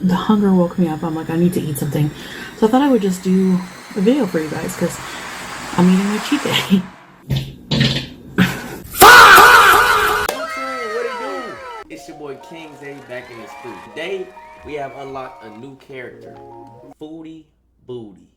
the hunger woke me up. I'm like, I need to eat something. So I thought I would just do a video for you guys because I'm eating my cheat day. What it do? It's your boy KingZayyy back in this food. Today, we have unlocked a new character, Foodie Booty.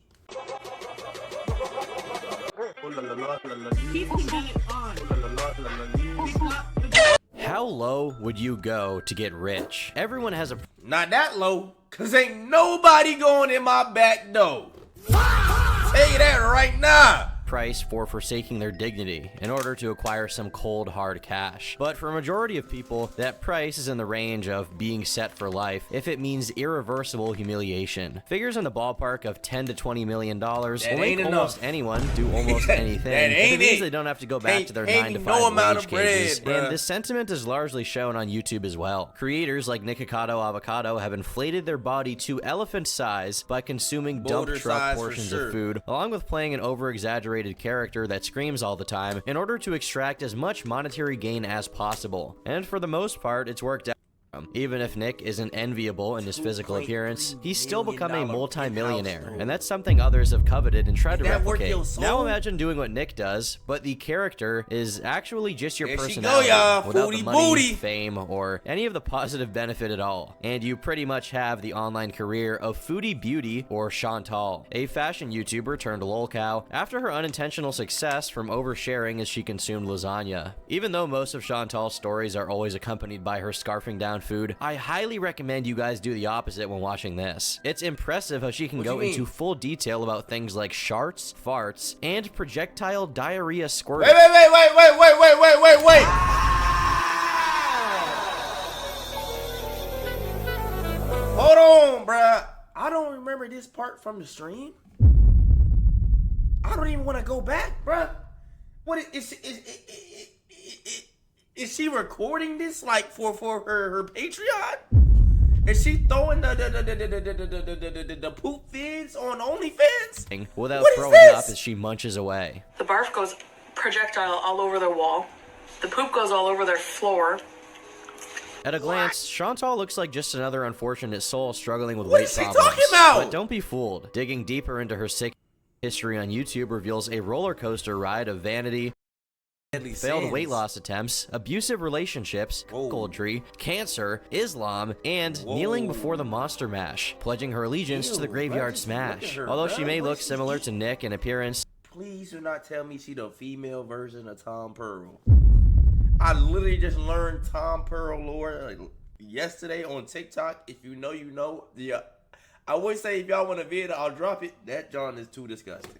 How low would you go to get rich? Everyone has a... Not that low, cause ain't nobody going in my back door. Tell you that right now. price for forsaking their dignity in order to acquire some cold hard cash. But for a majority of people, that price is in the range of being set for life if it means irreversible humiliation. Figures in the ballpark of $10 to $20 million will make almost anyone do almost anything. It means they don't have to go back to their 9 to 5 wage cages. And this sentiment is largely shown on YouTube as well. Creators like Nikocado Avocado have inflated their body to elephant size by consuming dump truck portions of food, along with playing an over-exaggerated character that screams all the time in order to extract as much monetary gain as possible. And for the most part, it's worked out. Even if Nick isn't enviable in his physical appearance, he's still become a multi-millionaire, and that's something others have coveted and tried to replicate. Now imagine doing what Nick does, but the character is actually just your personality, without the money, fame, or any of the positive benefit at all. And you pretty much have the online career of Foodie Beauty, or Chantal, a fashion YouTuber turned lolcow after her unintentional success from oversharing as she consumed lasagna. Even though most of Chantal's stories are always accompanied by her scarfing down food, I highly recommend you guys do the opposite when watching this. It's impressive how she can go into full detail about things like sharts, farts, and projectile diarrhea squirting. Wait. Hold on, bruh. I don't remember this part from the stream. I don't even want to go back, bruh. What is she recording this like for her Patreon? Is she throwing the poop vids on OnlyFans? Without throwing up as she munches away. The barf goes projectile all over their wall. The poop goes all over their floor. At a glance, Chantal looks like just another unfortunate soul struggling with weight problems. What is she talking about? But don't be fooled. Digging deeper into her sick history on YouTube reveals a roller coaster ride of vanity, failed weight loss attempts, abusive relationships, cuckoldry, cancer, Islam, and kneeling before the Monster Mash, pledging her allegiance to the Graveyard Smash. Although she may look similar to Nick in appearance, please do not tell me she the female version of Tom Pearl. I literally just learned Tom Pearl lore like yesterday on TikTok. If you know, you know. I would say if y'all want a video, I'll drop it. That John is too disgusting.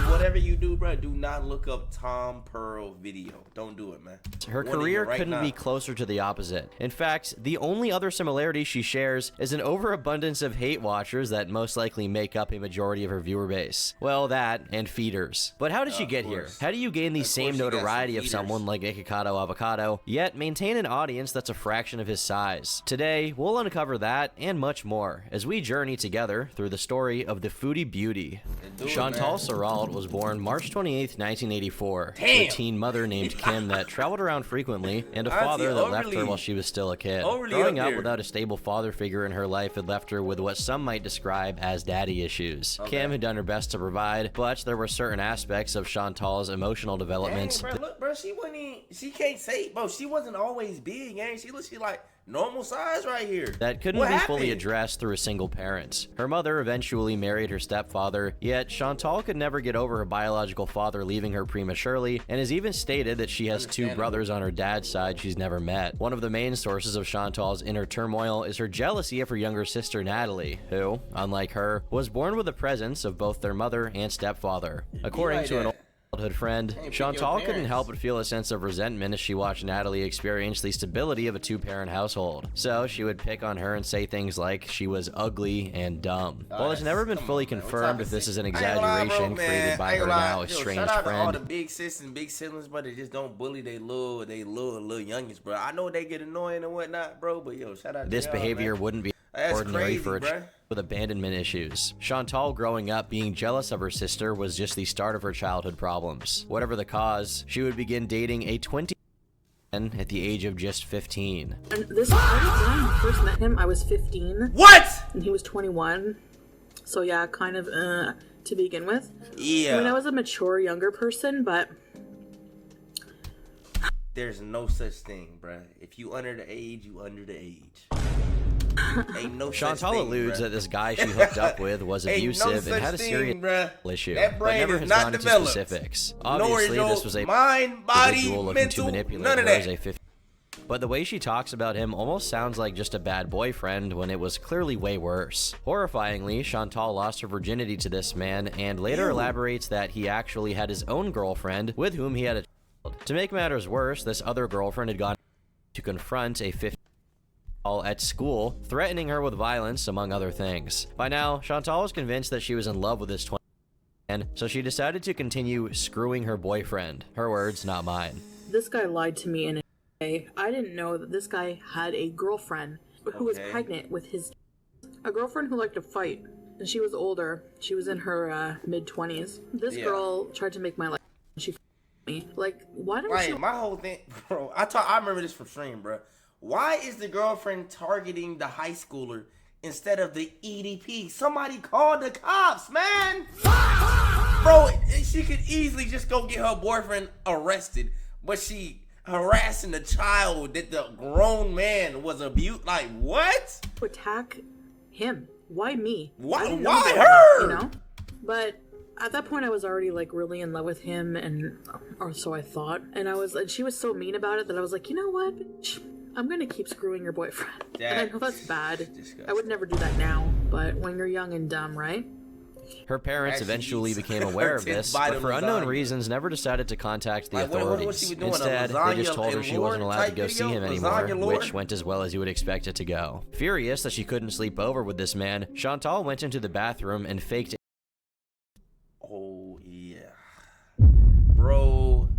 Whatever you do, bro, do not look up Tom Pearl video. Don't do it, man. Her career couldn't be closer to the opposite. In fact, the only other similarity she shares is an overabundance of hate watchers that most likely make up a majority of her viewer base. Well, that and feeders. But how did she get here? How do you gain the same notoriety of someone like Nikocado Avocado, yet maintain an audience that's a fraction of his size? Today, we'll uncover that and much more as we journey together through the story of the Foodie Beauty. Chantal Serrault was born March 28th, 1984, to a teen mother named Kim that traveled around frequently, and a father that left her while she was still a kid. Growing up without a stable father figure in her life had left her with what some might describe as daddy issues. Kim had done her best to provide, but there were certain aspects of Chantal's emotional development. Bro, look, bro, she can't say, bro, she wasn't always big, ain't she? Look, she like normal size right here. That couldn't be fully addressed through a single parent. Her mother eventually married her stepfather, yet Chantal could never get over her biological father leaving her prematurely, and has even stated that she has two brothers on her dad's side she's never met. One of the main sources of Chantal's inner turmoil is her jealousy of her younger sister Natalie, who, unlike her, was born with the presence of both their mother and stepfather. According to an childhood friend, Chantal couldn't help but feel a sense of resentment as she watched Natalie experience the stability of a two-parent household. So she would pick on her and say things like she was ugly and dumb. While it's never been fully confirmed if this is an exaggeration created by her now estranged friend. All the big sis and big siblings, but they just don't bully they little youngest, bro. I know they get annoying and whatnot, bro, but yo, shout out to this behavior wouldn't be ordinary for a child with abandonment issues. Chantal growing up being jealous of her sister was just the start of her childhood problems. Whatever the cause, she would begin dating a at the age of just 15. And this, when I first met him, I was 15. What? And he was 21. So yeah, kind of, to begin with. Yeah. I mean, I was a mature, younger person, but... There's no such thing, bruh. If you under the age, you under the age. Ain't no such Chantal thing, alludes bruh. that this guy she hooked up with was Ain't no abusive and had a such serious thing, bruh. issue, That but brain never is has not gone into developed. specifics. Nor is Obviously, your this was a mind, body, individual looking mental, to manipulate none of her as that. a 15. But the way she talks about him almost sounds like just a bad boyfriend when it was clearly way worse. Horrifyingly, Chantal lost her virginity to this man and later elaborates that he actually had his own girlfriend with whom he had a child. To make matters worse, this other girlfriend had gone to confront a 15 at school, threatening her with violence, among other things. By now, Chantal was convinced that she was in love with this 20 man, so she decided to continue screwing her boyfriend. Her words, not mine. This guy lied to me in a way. I didn't know that this guy had a girlfriend who was pregnant with his... A girlfriend who liked to fight. And she was older. She was in her mid-20s. This girl tried to make my life... She me. Like, why don't Right, you... my whole thing, bro. I remember this from stream, bro. Why is the girlfriend targeting the high schooler instead of the EDP? Somebody called the cops, man. Bro, she could easily just go get her boyfriend arrested, but she harassing the child that the grown man was abused. Like, what? attack him? Why me? Why- I didn't know why that, her? You know? But at that point, I was already like really in love with him, and or so I thought. And she was so mean about it that I was like, you know what, bitch? I'm gonna keep screwing your boyfriend. And I know that's bad. Disgusting. I would never do that now, but when you're young and dumb, right? Her parents Actually, eventually eats became aware of her this, bite but of for unknown lasagna. reasons never decided to contact the Like, what authorities. she was doing, a Instead, they just lasagna told her and she wasn't lore allowed to type go see video? him anymore, Lasagna lore? which went as well as you would expect it to go. Furious that she couldn't sleep over with this man, Chantal went into the bathroom and faked Oh, yeah. Bro,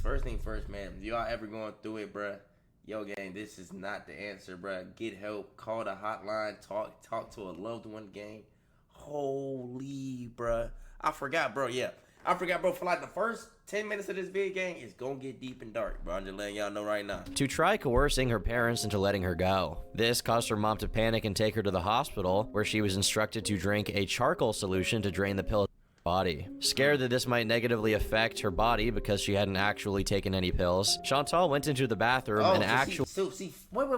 first thing first, man. Y'all ever going through it, bruh? Yo, gang, this is not the answer, bruh. Get help. Call the hotline. Talk to a loved one, gang. Holy, bruh. I forgot, bro. Yeah. I forgot, bro. For like the first 10 minutes of this video, gang, it's gonna get deep and dark, bro. I'm just letting y'all know right now. to try coercing her parents into letting her go. This caused her mom to panic and take her to the hospital, where she was instructed to drink a charcoal solution to drain the pills body. Scared that this might negatively affect her body because she hadn't actually taken any pills, Chantal went into the bathroom and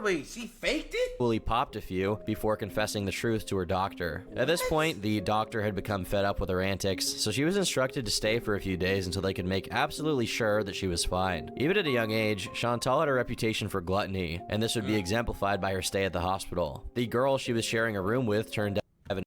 wait. She faked it? popped a few before confessing the truth to her doctor. At this point, the doctor had become fed up with her antics, so she was instructed to stay for a few days until they could make absolutely sure that she was fine. Even at a young age, Chantal had a reputation for gluttony, and this would be exemplified by her stay at the hospital. The girl she was sharing a room with turned out to have an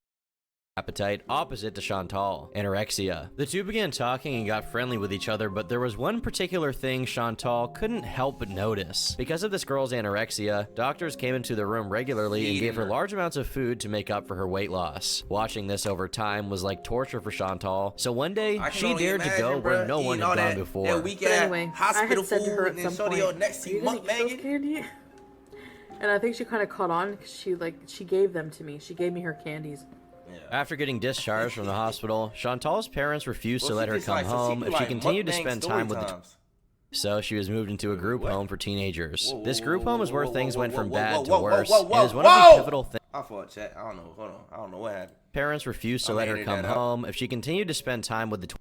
appetite opposite to Chantal, anorexia. The two began talking and got friendly with each other, but there was one particular thing Chantal couldn't help but notice. Because of this girl's anorexia, doctors came into the room regularly and gave her large amounts of food to make up for her weight loss. Watching this over time was like torture for Chantal, so one day she dared to go where no one had gone before. That weak But ass anyway, I hospital had said to her food at and some shorty point, next to "Are you you gonna eat those mukbanging. candy?" And I think she kind of caught on because she gave them to me. She gave me her candies. After getting discharged from the hospital, Chantal's parents refused to let her come home if she continued to spend time with the so she was moved into a group home for teenagers. This group home is where things went from bad to worse, and is one of the pivotal things. I thought, chat. I don't know. Hold on. I don't know what happened. Parents refused to let her come home if she continued to spend time with the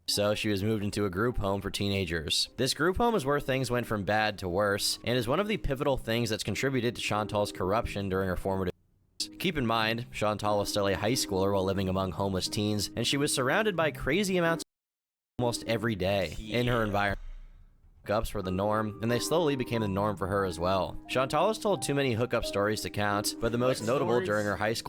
so she was moved into a group home for teenagers. This group home is where things went from bad to worse, and is one of the pivotal things that's contributed to Chantal's corruption during her formative years. Keep in mind, Chantal was still a high schooler while living among homeless teens, and she was surrounded by crazy amounts of almost every day in her environment. Hookups were the norm, and they slowly became the norm for her as well. Chantal has told too many hookup stories to count, but the most notable during her high school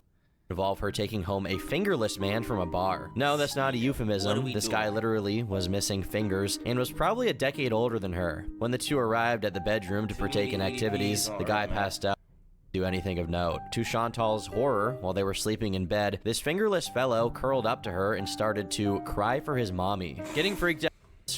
involve her taking home a fingerless man from a bar. No, that's not a euphemism. This guy literally was missing fingers and was probably a decade older than her. When the two arrived at the bedroom to partake in activities, the guy passed out. Do anything of note. To Chantal's horror, while they were sleeping in bed, this fingerless fellow curled up to her and started to cry for his mommy. Getting freaked out,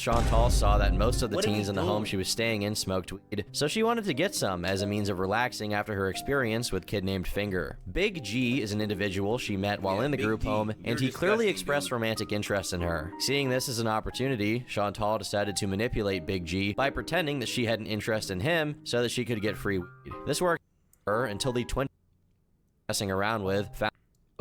Chantal saw that most of the teens in the home she was staying in smoked weed, so she wanted to get some as a means of relaxing after her experience with kid named Finger. Big G is an individual she met while in the group home, and he clearly expressed romantic interest in her. Seeing this as an opportunity, Chantal decided to manipulate Big G by pretending that she had an interest in him so that she could get free weed. This worked for her until the twin messing around with found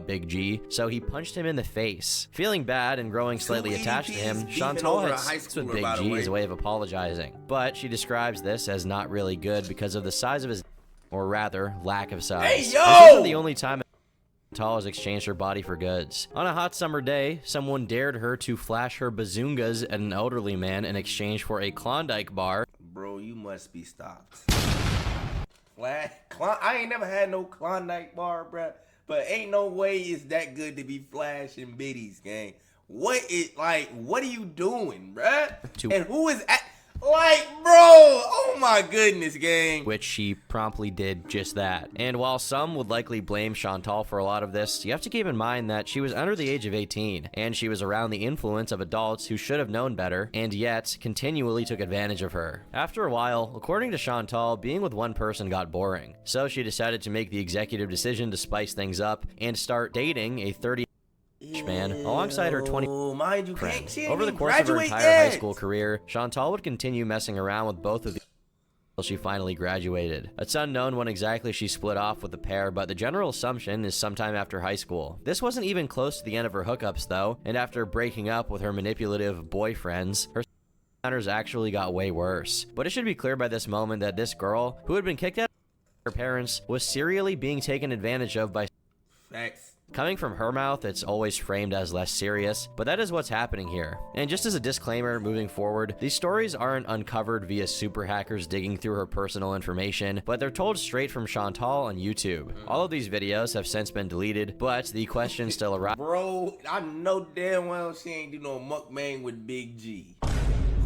Big G, so he punched him in the face. Feeling bad and growing slightly attached to him, Chantal had sex with Big G as a way of apologizing, but she describes this as not really good because of the size of his, or rather, lack of size. Hey, yo! This isn't the only time Chantal has exchanged her body for goods. On a hot summer day, someone dared her to flash her bazoongas at an elderly man in exchange for a Klondike bar. Bro, you must be stopped. I ain't never had no Klondike bar, bruh. But ain't no way it's that good to be flashing biddies, gang. What are you doing, bruh? And who is like, bro, oh my goodness, gang. Which she promptly did just that. And while some would likely blame Chantal for a lot of this, you have to keep in mind that she was under the age of 18, and she was around the influence of adults who should have known better, and yet continually took advantage of her. After a while, according to Chantal, being with one person got boring, so she decided to make the executive decision to spice things up and start dating a 30 man alongside her 20 friend. Over the course of her entire high school career, Chantal would continue messing around with both of these until she finally graduated. It's unknown when exactly she split off with the pair, but the general assumption is sometime after high school. This wasn't even close to the end of her hookups though, and after breaking up with her manipulative boyfriends, her encounters actually got way worse. But it should be clear by this moment that this girl, who had been kicked out by her parents, was serially being taken advantage of by Facts. Coming from her mouth, it's always framed as less serious, but that is what's happening here. And just as a disclaimer, moving forward, these stories aren't uncovered via super hackers digging through her personal information, but they're told straight from Chantal on YouTube. All of these videos have since been deleted, but the question still arises. Bro, I know damn well she ain't do no mukbang with Big G.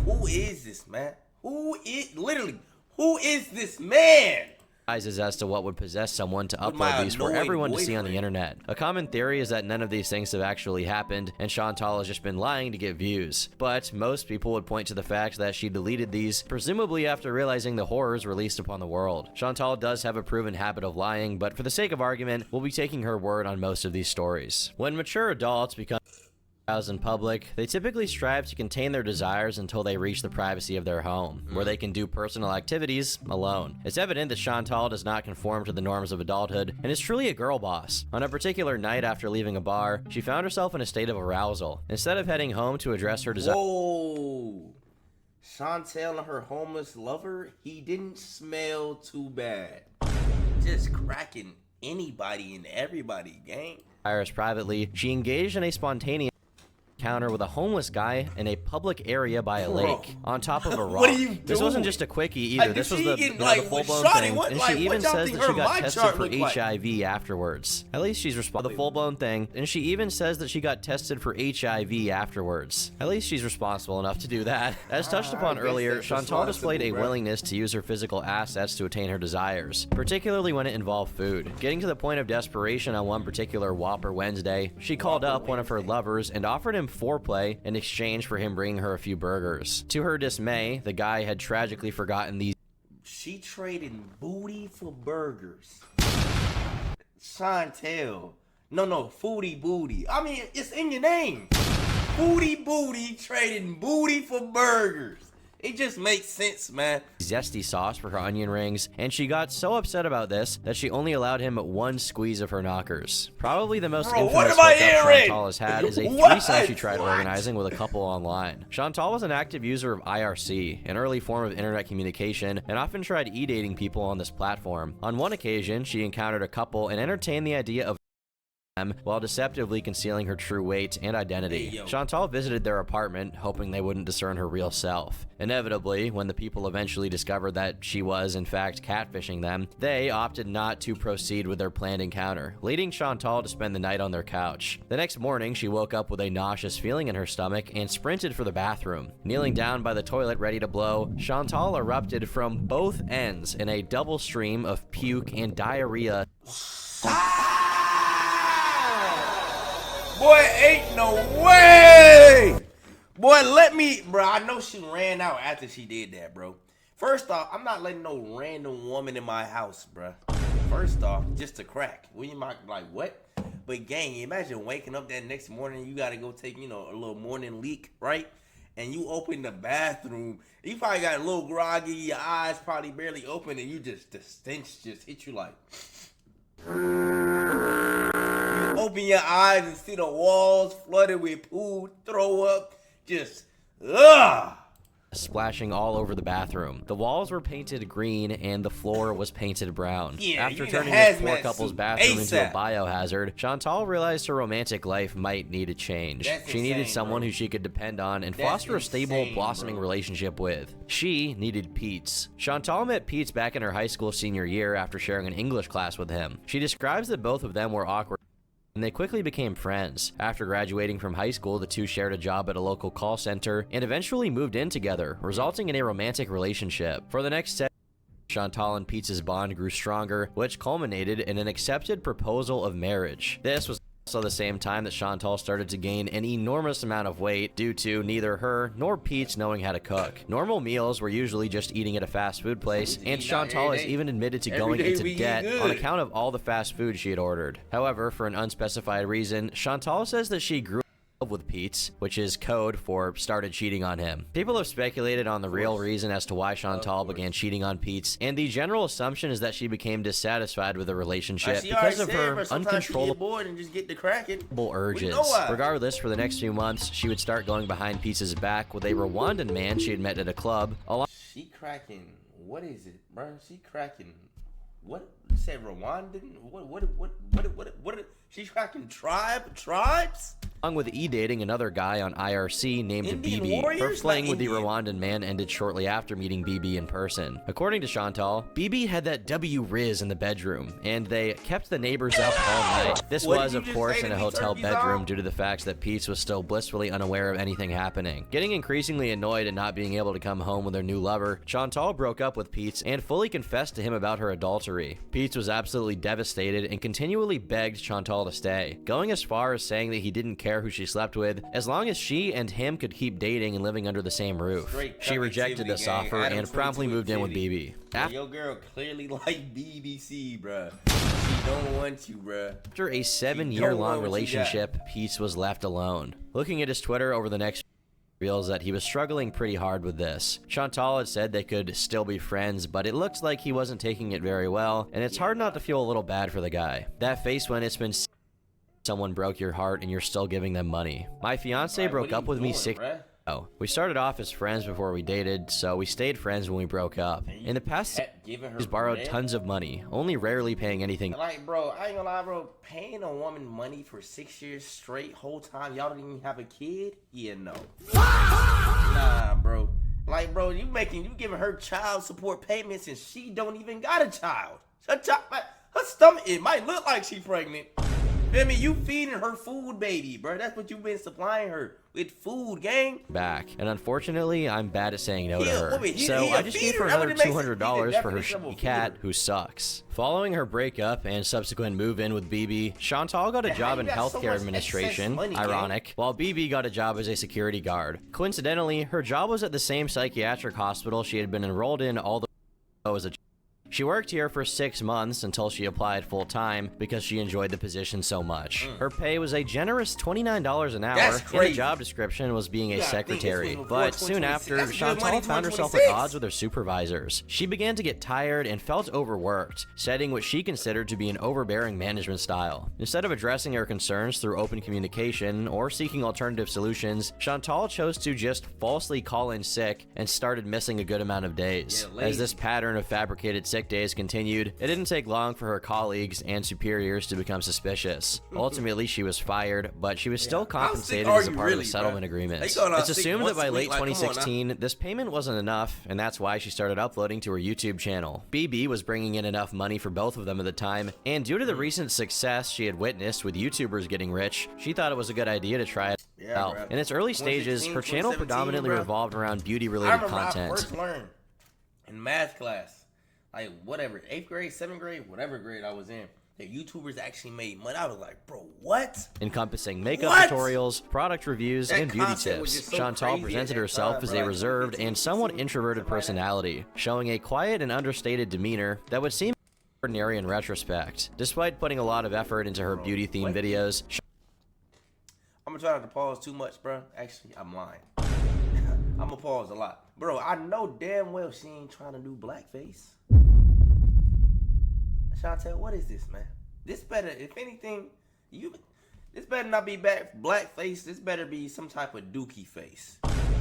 Who is this, man? Who is this man? As to what would possess someone to upload these for everyone to see on the internet. A common theory is that none of these things have actually happened, and Chantal has just been lying to get views. But most people would point to the fact that she deleted these, presumably after realizing the horrors released upon the world. Chantal does have a proven habit of lying, but for the sake of argument, we'll be taking her word on most of these stories. When mature adults become in public, they typically strive to contain their desires until they reach the privacy of their home, where they can do personal activities alone. It's evident that Chantal does not conform to the norms of adulthood and is truly a girl boss. On a particular night after leaving a bar, she found herself in a state of arousal. Instead of heading home to address her desires, whoa, Chantal and her homeless lover, he didn't smell too bad. Just cracking anybody and everybody, gang. Privately, she engaged in a spontaneous encounter with a homeless guy in a public area by a lake on top of a rock. What are you doing? This wasn't just a quickie either. This was the full-blown thing. And she even says that she got tested for HIV afterwards. At least she's responsible. The full-blown thing. And she even says that she got tested for HIV afterwards. At least she's responsible enough to do that. As touched upon earlier, Chantal displayed a willingness to use her physical assets to attain her desires, particularly when it involved food. Getting to the point of desperation on one particular Whopper Wednesday, she called up one of her lovers and offered him foreplay in exchange for him bringing her a few burgers. To her dismay, the guy had tragically forgotten these. She traded booty for burgers. Chantal. No, Foodie Booty. I mean, it's in your name. Foodie Booty trading booty for burgers. It just makes sense, man. Zesty sauce for her onion rings, and she got so upset about this that she only allowed him one squeeze of her knockers. Probably the most infamous hookup Chantal has had is a threesome she tried organizing with a couple online. Chantal was an active user of IRC, an early form of internet communication, and often tried e-dating people on this platform. On one occasion, she encountered a couple and entertained the idea of while deceptively concealing her true weight and identity. Chantal visited their apartment, hoping they wouldn't discern her real self. Inevitably, when the people eventually discovered that she was, in fact, catfishing them, they opted not to proceed with their planned encounter, leading Chantal to spend the night on their couch. The next morning, she woke up with a nauseous feeling in her stomach and sprinted for the bathroom. Kneeling down by the toilet ready to blow, Chantal erupted from both ends in a double stream of puke and diarrhea. Boy, ain't no way! Boy, let me, bro. I know she ran out after she did that, bro. First off, I'm not letting no random woman in my house, bro. First off, just to crack. We might like what? But gang, imagine waking up that next morning. You gotta go take, you know, a little morning leak, right? And you open the bathroom. You probably got a little groggy. Your eyes probably barely open, and you just the stench just hit you like. You open your eyes and see the walls flooded with poo, throw up. Just, splashing all over the bathroom. The walls were painted green and the floor was painted brown. Yeah, after turning this poor couple's bathroom into a biohazard, Chantal realized her romantic life might need a change. She needed someone who she could depend on and foster a stable, blossoming relationship with. She needed Pete's. Chantal met Pete's back in her high school senior year after sharing an English class with him. She describes that both of them were awkward, and they quickly became friends. After graduating from high school, the two shared a job at a local call center and eventually moved in together, resulting in a romantic relationship. For the next 7 years, Chantal and Pete's bond grew stronger, which culminated in an accepted proposal of marriage. This was also the same time that Chantal started to gain an enormous amount of weight due to neither her nor Pete's knowing how to cook. Normal meals were usually just eating at a fast food place, and Chantal has even admitted to going into debt on account of all the fast food she had ordered. However, for an unspecified reason, Chantal says that she grew with Pete's, which is code for started cheating on him. People have speculated on the real reason as to why Chantal began cheating on Pete's, and the general assumption is that she became dissatisfied with the relationship because of her uncontrollable urges. Regardless, for the next few months, she would start going behind Pete's back with a Rwandan man she had met at a club. She cracking. What is it, bro? She cracking. What? You said Rwandan? What? She's cracking tribes? Along with dating another guy on IRC named BB. Her fling with the Rwandan man ended shortly after meeting BB in person. According to Chantal, BB had that W Riz in the bedroom, and they kept the neighbors up all night. This was, of course, in a hotel bedroom due to the fact that Pete's was still blissfully unaware of anything happening. Getting increasingly annoyed at not being able to come home with her new lover, Chantal broke up with Pete's and fully confessed to him about her adultery. Pete's was absolutely devastated and continually begged Chantal to stay, going as far as saying that he didn't care who she slept with as long as she and him could keep dating and living under the same roof. She rejected this offer and promptly moved in with BB. Your girl clearly like BBC, bruh. She don't want you, bruh. After a 7-year-long relationship, Pete's was left alone. Looking at his Twitter over the next reveals that he was struggling pretty hard with this. Chantal had said they could still be friends, but it looks like he wasn't taking it very well, and it's hard not to feel a little bad for the guy. That face when it's been someone broke your heart and you're still giving them money. My fiance broke up with me 6 years ago. We started off as friends before we dated, so we stayed friends when we broke up. In the past, he's borrowed tons of money, only rarely paying anything. Like, bro, I ain't gonna lie, bro. Paying a woman money for 6 years straight, whole time y'all didn't even have a kid? Yeah, no. Nah, bro. Like, bro, you giving her child support payments and she don't even got a child. Her stomach, it might look like she pregnant. Feel me? You feeding her food, baby, bro. That's what you've been supplying her with, food, gang. Back. And unfortunately, I'm bad at saying no to her. So I just gave her another $200 for her shitty cat who sucks. Following her breakup and subsequent move-in with BB, Chantal got a job in healthcare administration, ironic, while BB got a job as a security guard. Coincidentally, her job was at the same psychiatric hospital she had been enrolled in all the as a She worked here for 6 months until she applied full-time because she enjoyed the position so much. Her pay was a generous $29 an hour, and the job description was being a secretary. But soon after, Chantal found herself at odds with her supervisors. She began to get tired and felt overworked, setting what she considered to be an overbearing management style. Instead of addressing her concerns through open communication or seeking alternative solutions, Chantal chose to just falsely call in sick and started missing a good amount of days. As this pattern of fabricated sick days continued, it didn't take long for her colleagues and superiors to become suspicious. Ultimately, she was fired, but she was still compensated as a part of the settlement agreement. It's assumed that by late 2016, this payment wasn't enough, and that's why she started uploading to her YouTube channel. BB was bringing in enough money for both of them at the time, and due to the recent success she had witnessed with YouTubers getting rich, she thought it was a good idea to try it out. In its early stages, her channel predominantly revolved around beauty-related content. I first learned in math class, like whatever, 8th grade, 7th grade, whatever grade I was in, that YouTubers actually made money. I was like, bro, what? Encompassing makeup What? tutorials, product reviews, That and beauty content was tips. just so Chantal crazy presented at that herself time, as bro. a Like, reserved 15, and somewhat 16, introverted something like that. personality, showing a quiet and understated demeanor that would seem ordinary in retrospect. Despite putting a lot of effort into her beauty-themed videos, I'm gonna try not to pause too much, bro. Actually, I'm lying. I'm gonna pause a lot. Bro, I know damn well she ain't trying to do blackface. Chantel, what is this, man? This better, if anything, this better not be blackface. This better be some type of dookie face.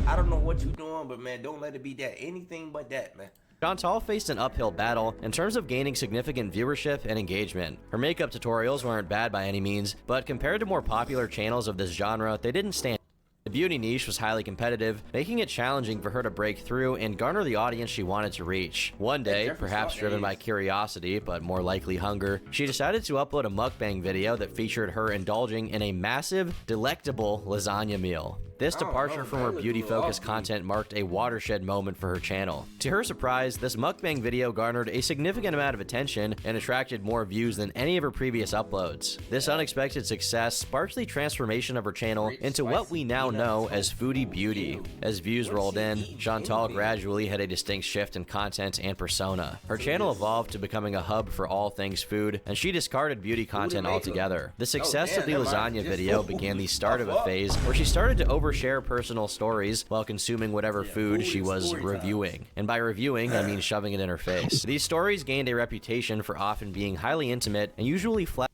I don't know what you doing, but man, don't let it be that. Anything but that, man. Chantal faced an uphill battle in terms of gaining significant viewership and engagement. Her makeup tutorials weren't bad by any means, but compared to more popular channels of this genre, they didn't stand. The beauty niche was highly competitive, making it challenging for her to break through and garner the audience she wanted to reach. One day, perhaps driven by curiosity, but more likely hunger, she decided to upload a mukbang video that featured her indulging in a massive, delectable lasagna meal. This departure from her beauty-focused content marked a watershed moment for her channel. To her surprise, this mukbang video garnered a significant amount of attention and attracted more views than any of her previous uploads. This unexpected success sparked the transformation of her channel into what we now know as Foodie Beauty. As views rolled in, Chantal gradually had a distinct shift in content and persona. Her channel evolved to becoming a hub for all things food, and she discarded beauty content altogether. The success of the lasagna video began the start of a phase where she started to overshare personal stories while consuming whatever food she was reviewing. And by reviewing, I mean shoving it in her face. These stories gained a reputation for often being highly intimate and usually flat,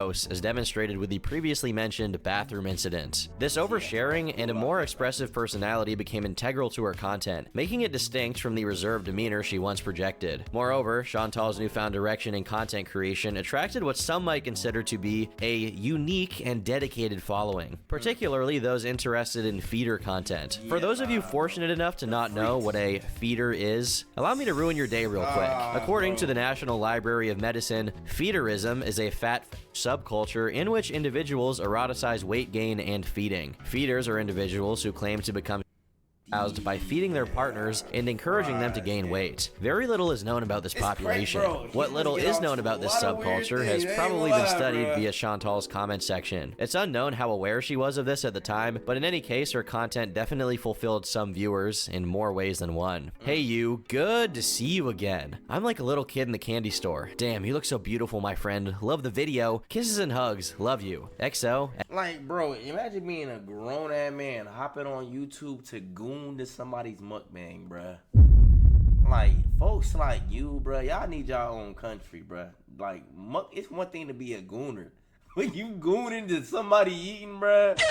as demonstrated with the previously mentioned bathroom incident. This oversharing and a more expressive personality became integral to her content, making it distinct from the reserved demeanor she once projected. Moreover, Chantal's newfound direction in content creation attracted what some might consider to be a unique and dedicated following, particularly those interested in feeder content. For those of you fortunate enough to not know what a feeder is, allow me to ruin your day real quick. According to the National Library of Medicine, feederism is a fat subculture in which individuals eroticize weight gain and feeding. Feeders are individuals who claim to become aroused by feeding their partners and encouraging them to gain weight. Very little is known about this population. What little is known about this subculture has probably been studied via Chantal's comment section. It's unknown how aware she was of this at the time, but in any case, her content definitely fulfilled some viewers in more ways than one. Hey you, good to see you again. I'm like a little kid in the candy store. Damn, you look so beautiful, my friend. Love the video. Kisses and hugs. Love you. XO. Like, bro, imagine being a grown-ass man hopping on YouTube to goon to somebody's mukbang, bruh. Like, folks like you, bruh, y'all need y'all own country, bruh. Like, it's one thing to be a gooner. When you gooning to somebody eating, bruh.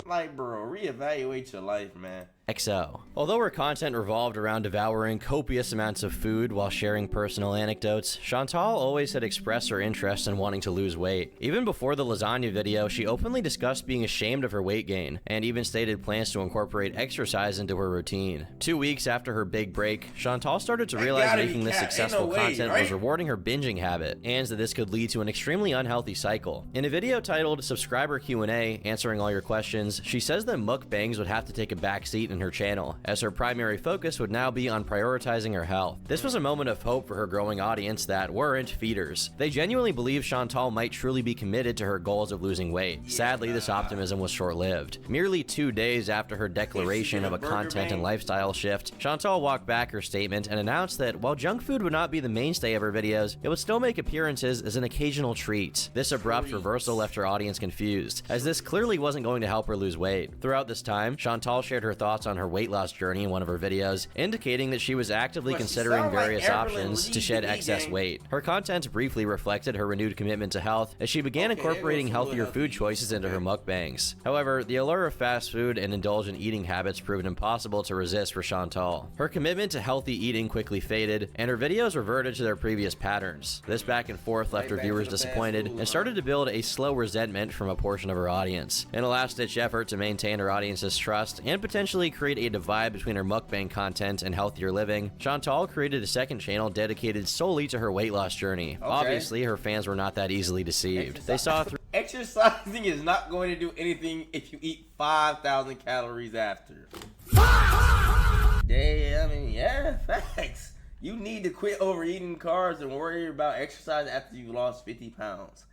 Like, bro, reevaluate your life, man. XO. Although her content revolved around devouring copious amounts of food while sharing personal anecdotes, Chantal always had expressed her interest in wanting to lose weight. Even before the lasagna video, she openly discussed being ashamed of her weight gain, and even stated plans to incorporate exercise into her routine. 2 weeks after her big break, Chantal started to realize making this successful content was rewarding her binging habit, and that this could lead to an extremely unhealthy cycle. In a video titled Subscriber Q&A, answering all your questions, she says that mukbangs would have to take a backseat in her channel, as her primary focus would now be on prioritizing her health. This was a moment of hope for her growing audience that weren't feeders. They genuinely believed Chantal might truly be committed to her goals of losing weight. Sadly, this optimism was short-lived. Merely 2 days after her declaration of a content and lifestyle shift, Chantal walked back her statement and announced that while junk food would not be the mainstay of her videos, it would still make appearances as an occasional treat. This abrupt reversal left her audience confused, as this clearly wasn't going to help her lose weight. Throughout this time, Chantal shared her thoughts on her weight loss journey in one of her videos, indicating that she was actively considering various options to shed excess weight. Her content briefly reflected her renewed commitment to health as she began incorporating healthier food choices into her mukbangs. However, the allure of fast food and indulgent eating habits proved impossible to resist for Chantal. Her commitment to healthy eating quickly faded, and her videos reverted to their previous patterns. This back and forth left her viewers disappointed and started to build a slow resentment from a portion of her audience. In a last-ditch effort to maintain her audience's trust and potentially create a divide between her mukbang content and healthier living, Chantal created a second channel dedicated solely to her weight loss journey. Obviously, her fans were not that easily deceived. They saw through. Exercising is not going to do anything if you eat 5,000 calories after. Yeah, I mean, yeah, facts. You need to quit overeating carbs and worry about exercise after you lost 50 pounds.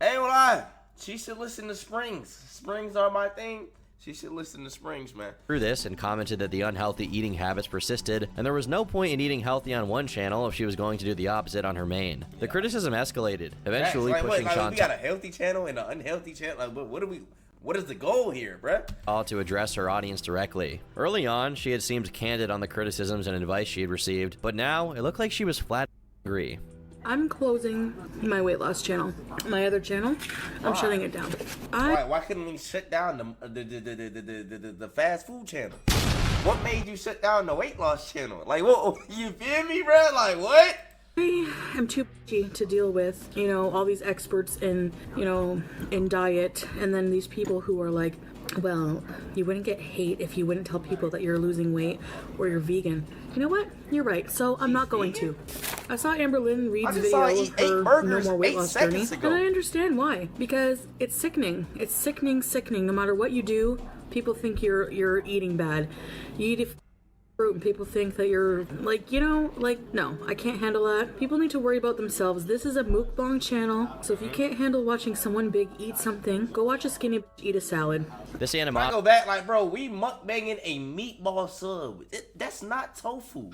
Ain't gonna lie. She should listen to Springs. Springs are my thing. She should listen to Springs, man. Through this and commented that the unhealthy eating habits persisted, and there was no point in eating healthy on one channel if she was going to do the opposite on her main. The criticism escalated, eventually pushing Chantal. We got a healthy channel and an unhealthy channel. Like, what is the goal here, bruh? To address her audience directly. Early on, she had seemed candid on the criticisms and advice she had received, but now it looked like she was flat angry. I'm closing my weight loss channel. My other channel, I'm shutting it down. Why couldn't we shut down the fast food channel? What made you shut down the weight loss channel? Like, what? You feel me, bro? Like, what? I am too pushy to deal with, you know, all these experts in, you know, in diet, and then these people who are like, well, you wouldn't get hate if you wouldn't tell people that you're losing weight or you're vegan. You know what? You're right. So I'm not going to. I saw Amber Lynn Reed's video of her No More Weight Loss journey, and I understand why. Because it's sickening. It's sickening. No matter what you do, people think you're eating bad. You eat fruit and people think that you're like, you know, like, no, I can't handle that. People need to worry about themselves. This is a mukbang channel, so if you can't handle watching someone big eat something, go watch a skinny bitch eat a salad. This I go back, like, bro, we mukbanging a meatball sub. That's not tofu.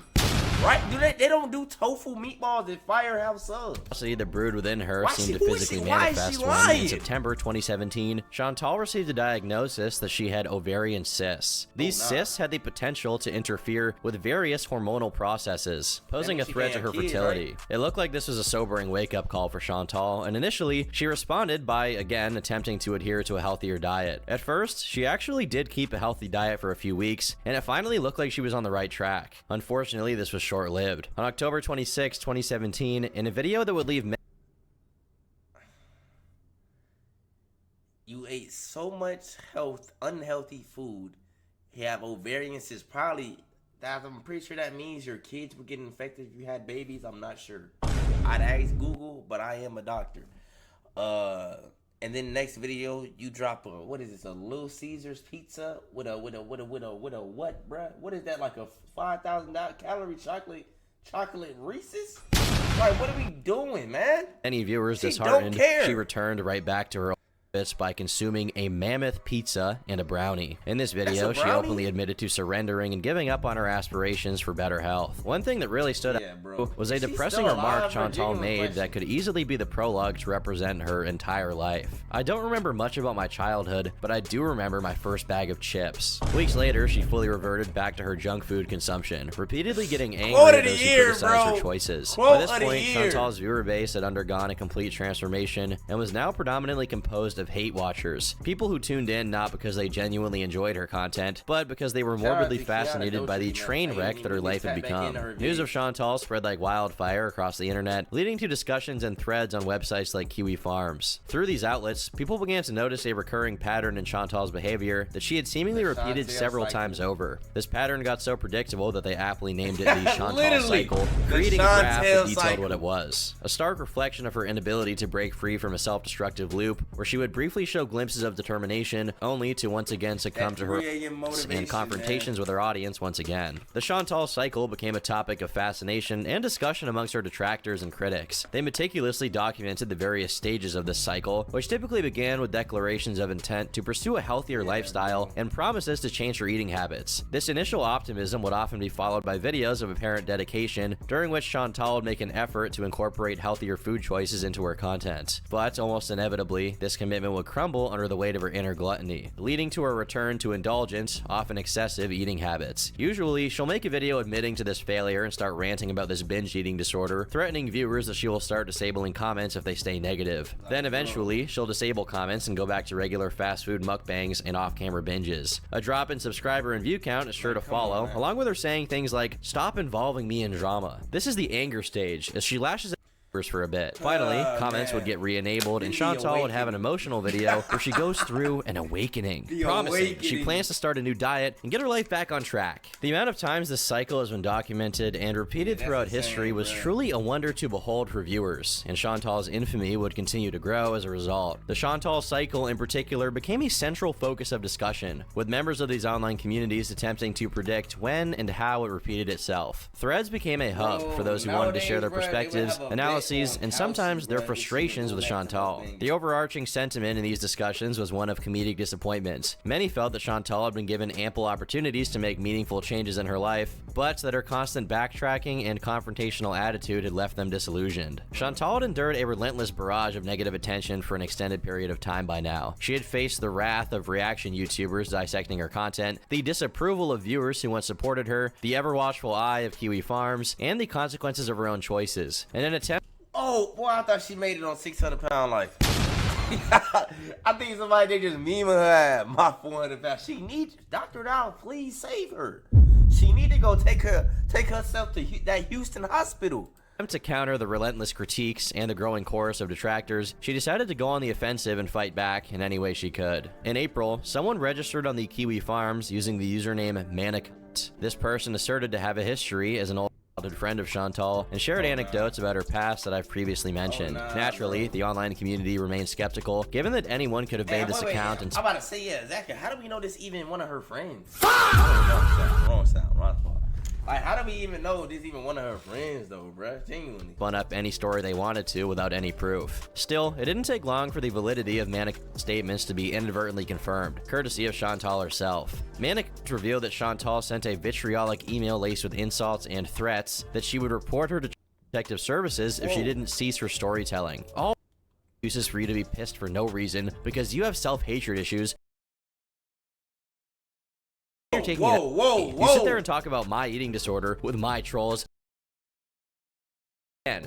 Right? They don't do tofu meatballs at Firehouse Subs. The brood within her seemed to physically manifest when, in September 2017, Chantal received a diagnosis that she had ovarian cysts. These cysts had the potential to interfere with various hormonal processes, posing a threat to her fertility. Right? It looked like this was a sobering wake-up call for Chantal, and initially, she responded by, again, attempting to adhere to a healthier diet. At first, she actually did keep a healthy diet for a few weeks, and it finally looked like she was on the right track. Unfortunately, this was short-lived. On October 26, 2017, in a video that would leave you ate so much unhealthy food, you have ovarian cysts. Probably, I'm pretty sure that means your kids would get infected if you had babies. I'm not sure. I'd ask Google, but I am a doctor. And then next video, you drop a, what is this, a Little Caesars pizza with a what, bruh? What is that, like a 5,000 calorie chocolate Reese's? Like, what are we doing, man? Any viewers disheartened, she returned right back to her by consuming a mammoth pizza and a brownie. In this video, she openly admitted to surrendering and giving up on her aspirations for better health. One thing that really stood out was a depressing remark Chantal made that could easily be the prologue to represent her entire life. I don't remember much about my childhood, but I do remember my first bag of chips. Weeks later, she fully reverted back to her junk food consumption, repeatedly getting angry at those who criticized her choices. By this point, Chantal's viewer base had undergone a complete transformation and was now predominantly composed of hate watchers, people who tuned in not because they genuinely enjoyed her content, but because they were morbidly fascinated by the train wreck that her life had become. News of Chantal spread like wildfire across the internet, leading to discussions and threads on websites like Kiwi Farms. Through these outlets, people began to notice a recurring pattern in Chantal's behavior that she had seemingly repeated several times over. This pattern got so predictable that they aptly named it the Chantal cycle, creating a graph that detailed what it was. A stark reflection of her inability to break free from a self-destructive loop, where she would briefly show glimpses of determination, only to once again succumb to her and confrontations with her audience once again. The Chantal cycle became a topic of fascination and discussion amongst her detractors and critics. They meticulously documented the various stages of this cycle, which typically began with declarations of intent to pursue a healthier lifestyle and promises to change her eating habits. This initial optimism would often be followed by videos of apparent dedication, during which Chantal would make an effort to incorporate healthier food choices into her content. But almost inevitably, this commitment would crumble under the weight of her inner gluttony, leading to her return to indulgent, often excessive eating habits. Usually, she'll make a video admitting to this failure and start ranting about this binge eating disorder, threatening viewers that she will start disabling comments if they stay negative. Then eventually, she'll disable comments and go back to regular fast food mukbangs and off-camera binges. A drop in subscriber and view count is sure to follow, along with her saying things like, "Stop involving me in drama." This is the anger stage, as she lashes for a bit. Finally, comments would get re-enabled, and Chantal would have an emotional video where she goes through an awakening, promising she plans to start a new diet and get her life back on track. The amount of times this cycle has been documented and repeated throughout history was truly a wonder to behold for viewers, and Chantal's infamy would continue to grow as a result. The Chantal cycle in particular became a central focus of discussion, with members of these online communities attempting to predict when and how it repeated itself. Threads became a hub for those who wanted to share their perspectives, analysis, and sometimes their frustrations with Chantal. The overarching sentiment in these discussions was one of comedic disappointment. Many felt that Chantal had been given ample opportunities to make meaningful changes in her life, but that her constant backtracking and confrontational attitude had left them disillusioned. Chantal had endured a relentless barrage of negative attention for an extended period of time by now. She had faced the wrath of reaction YouTubers dissecting her content, the disapproval of viewers who once supported her, the ever-watchful eye of Kiwi Farms, and the consequences of her own choices. In an attempt Oh, boy, I thought she made it on 600 Pound Life. I think somebody, they just memeing her at my 400 pounds. She needs, Dr. Dow, please save her. She need to go take herself to that Houston hospital. To counter the relentless critiques and the growing chorus of detractors, she decided to go on the offensive and fight back in any way she could. In April, someone registered on the Kiwi Farms using the username Manic. This person asserted to have a history as an old friend of Chantal and shared anecdotes about her past that I've previously mentioned. Naturally, the online community remained skeptical, given that anyone could have made this account. And I'm about to say, yeah, exactly. How do we know this even one of her friends? Wrong sound. Like, how do we even know this even one of her friends, though, bruh? Genuinely. Spun up any story they wanted to without any proof. Still, it didn't take long for the validity of Manic's statements to be inadvertently confirmed, courtesy of Chantal herself. Manic revealed that Chantal sent a vitriolic email laced with insults and threats that she would report her to detective services if she didn't cease her storytelling. All excuses for you to be pissed for no reason because you have self-hatred issues. You're taking whoa. You sit there and talk about my eating disorder with my trolls.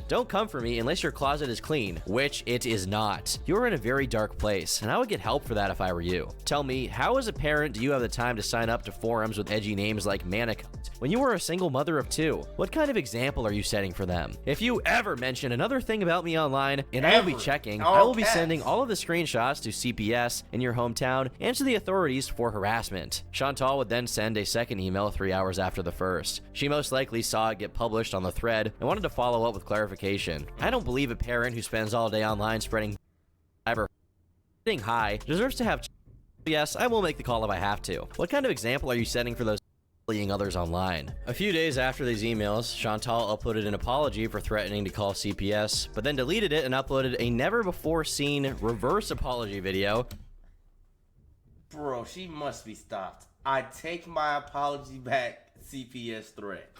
Don't come for me unless your closet is clean, which it is not. You're in a very dark place, and I would get help for that if I were you. Tell me, how as a parent do you have the time to sign up to forums with edgy names like Manic when you are a single mother of 2? What kind of example are you setting for them? If you ever mention another thing about me online, and I will be checking, I will be sending all of the screenshots to CPS in your hometown and to the authorities for harassment. Chantal would then send a second email 3 hours after the first. She most likely saw it get published on the thread and wanted to follow up with clarification. I don't believe a parent who spends all day online spreading high deserves to have. Yes, I will make the call if I have to. What kind of example are you setting for those bullying others online? A few days after these emails, Chantal uploaded an apology for threatening to call CPS, but then deleted it and uploaded a never-before-seen reverse apology video. Bro, she must be stopped. I take my apology back, CPS threat.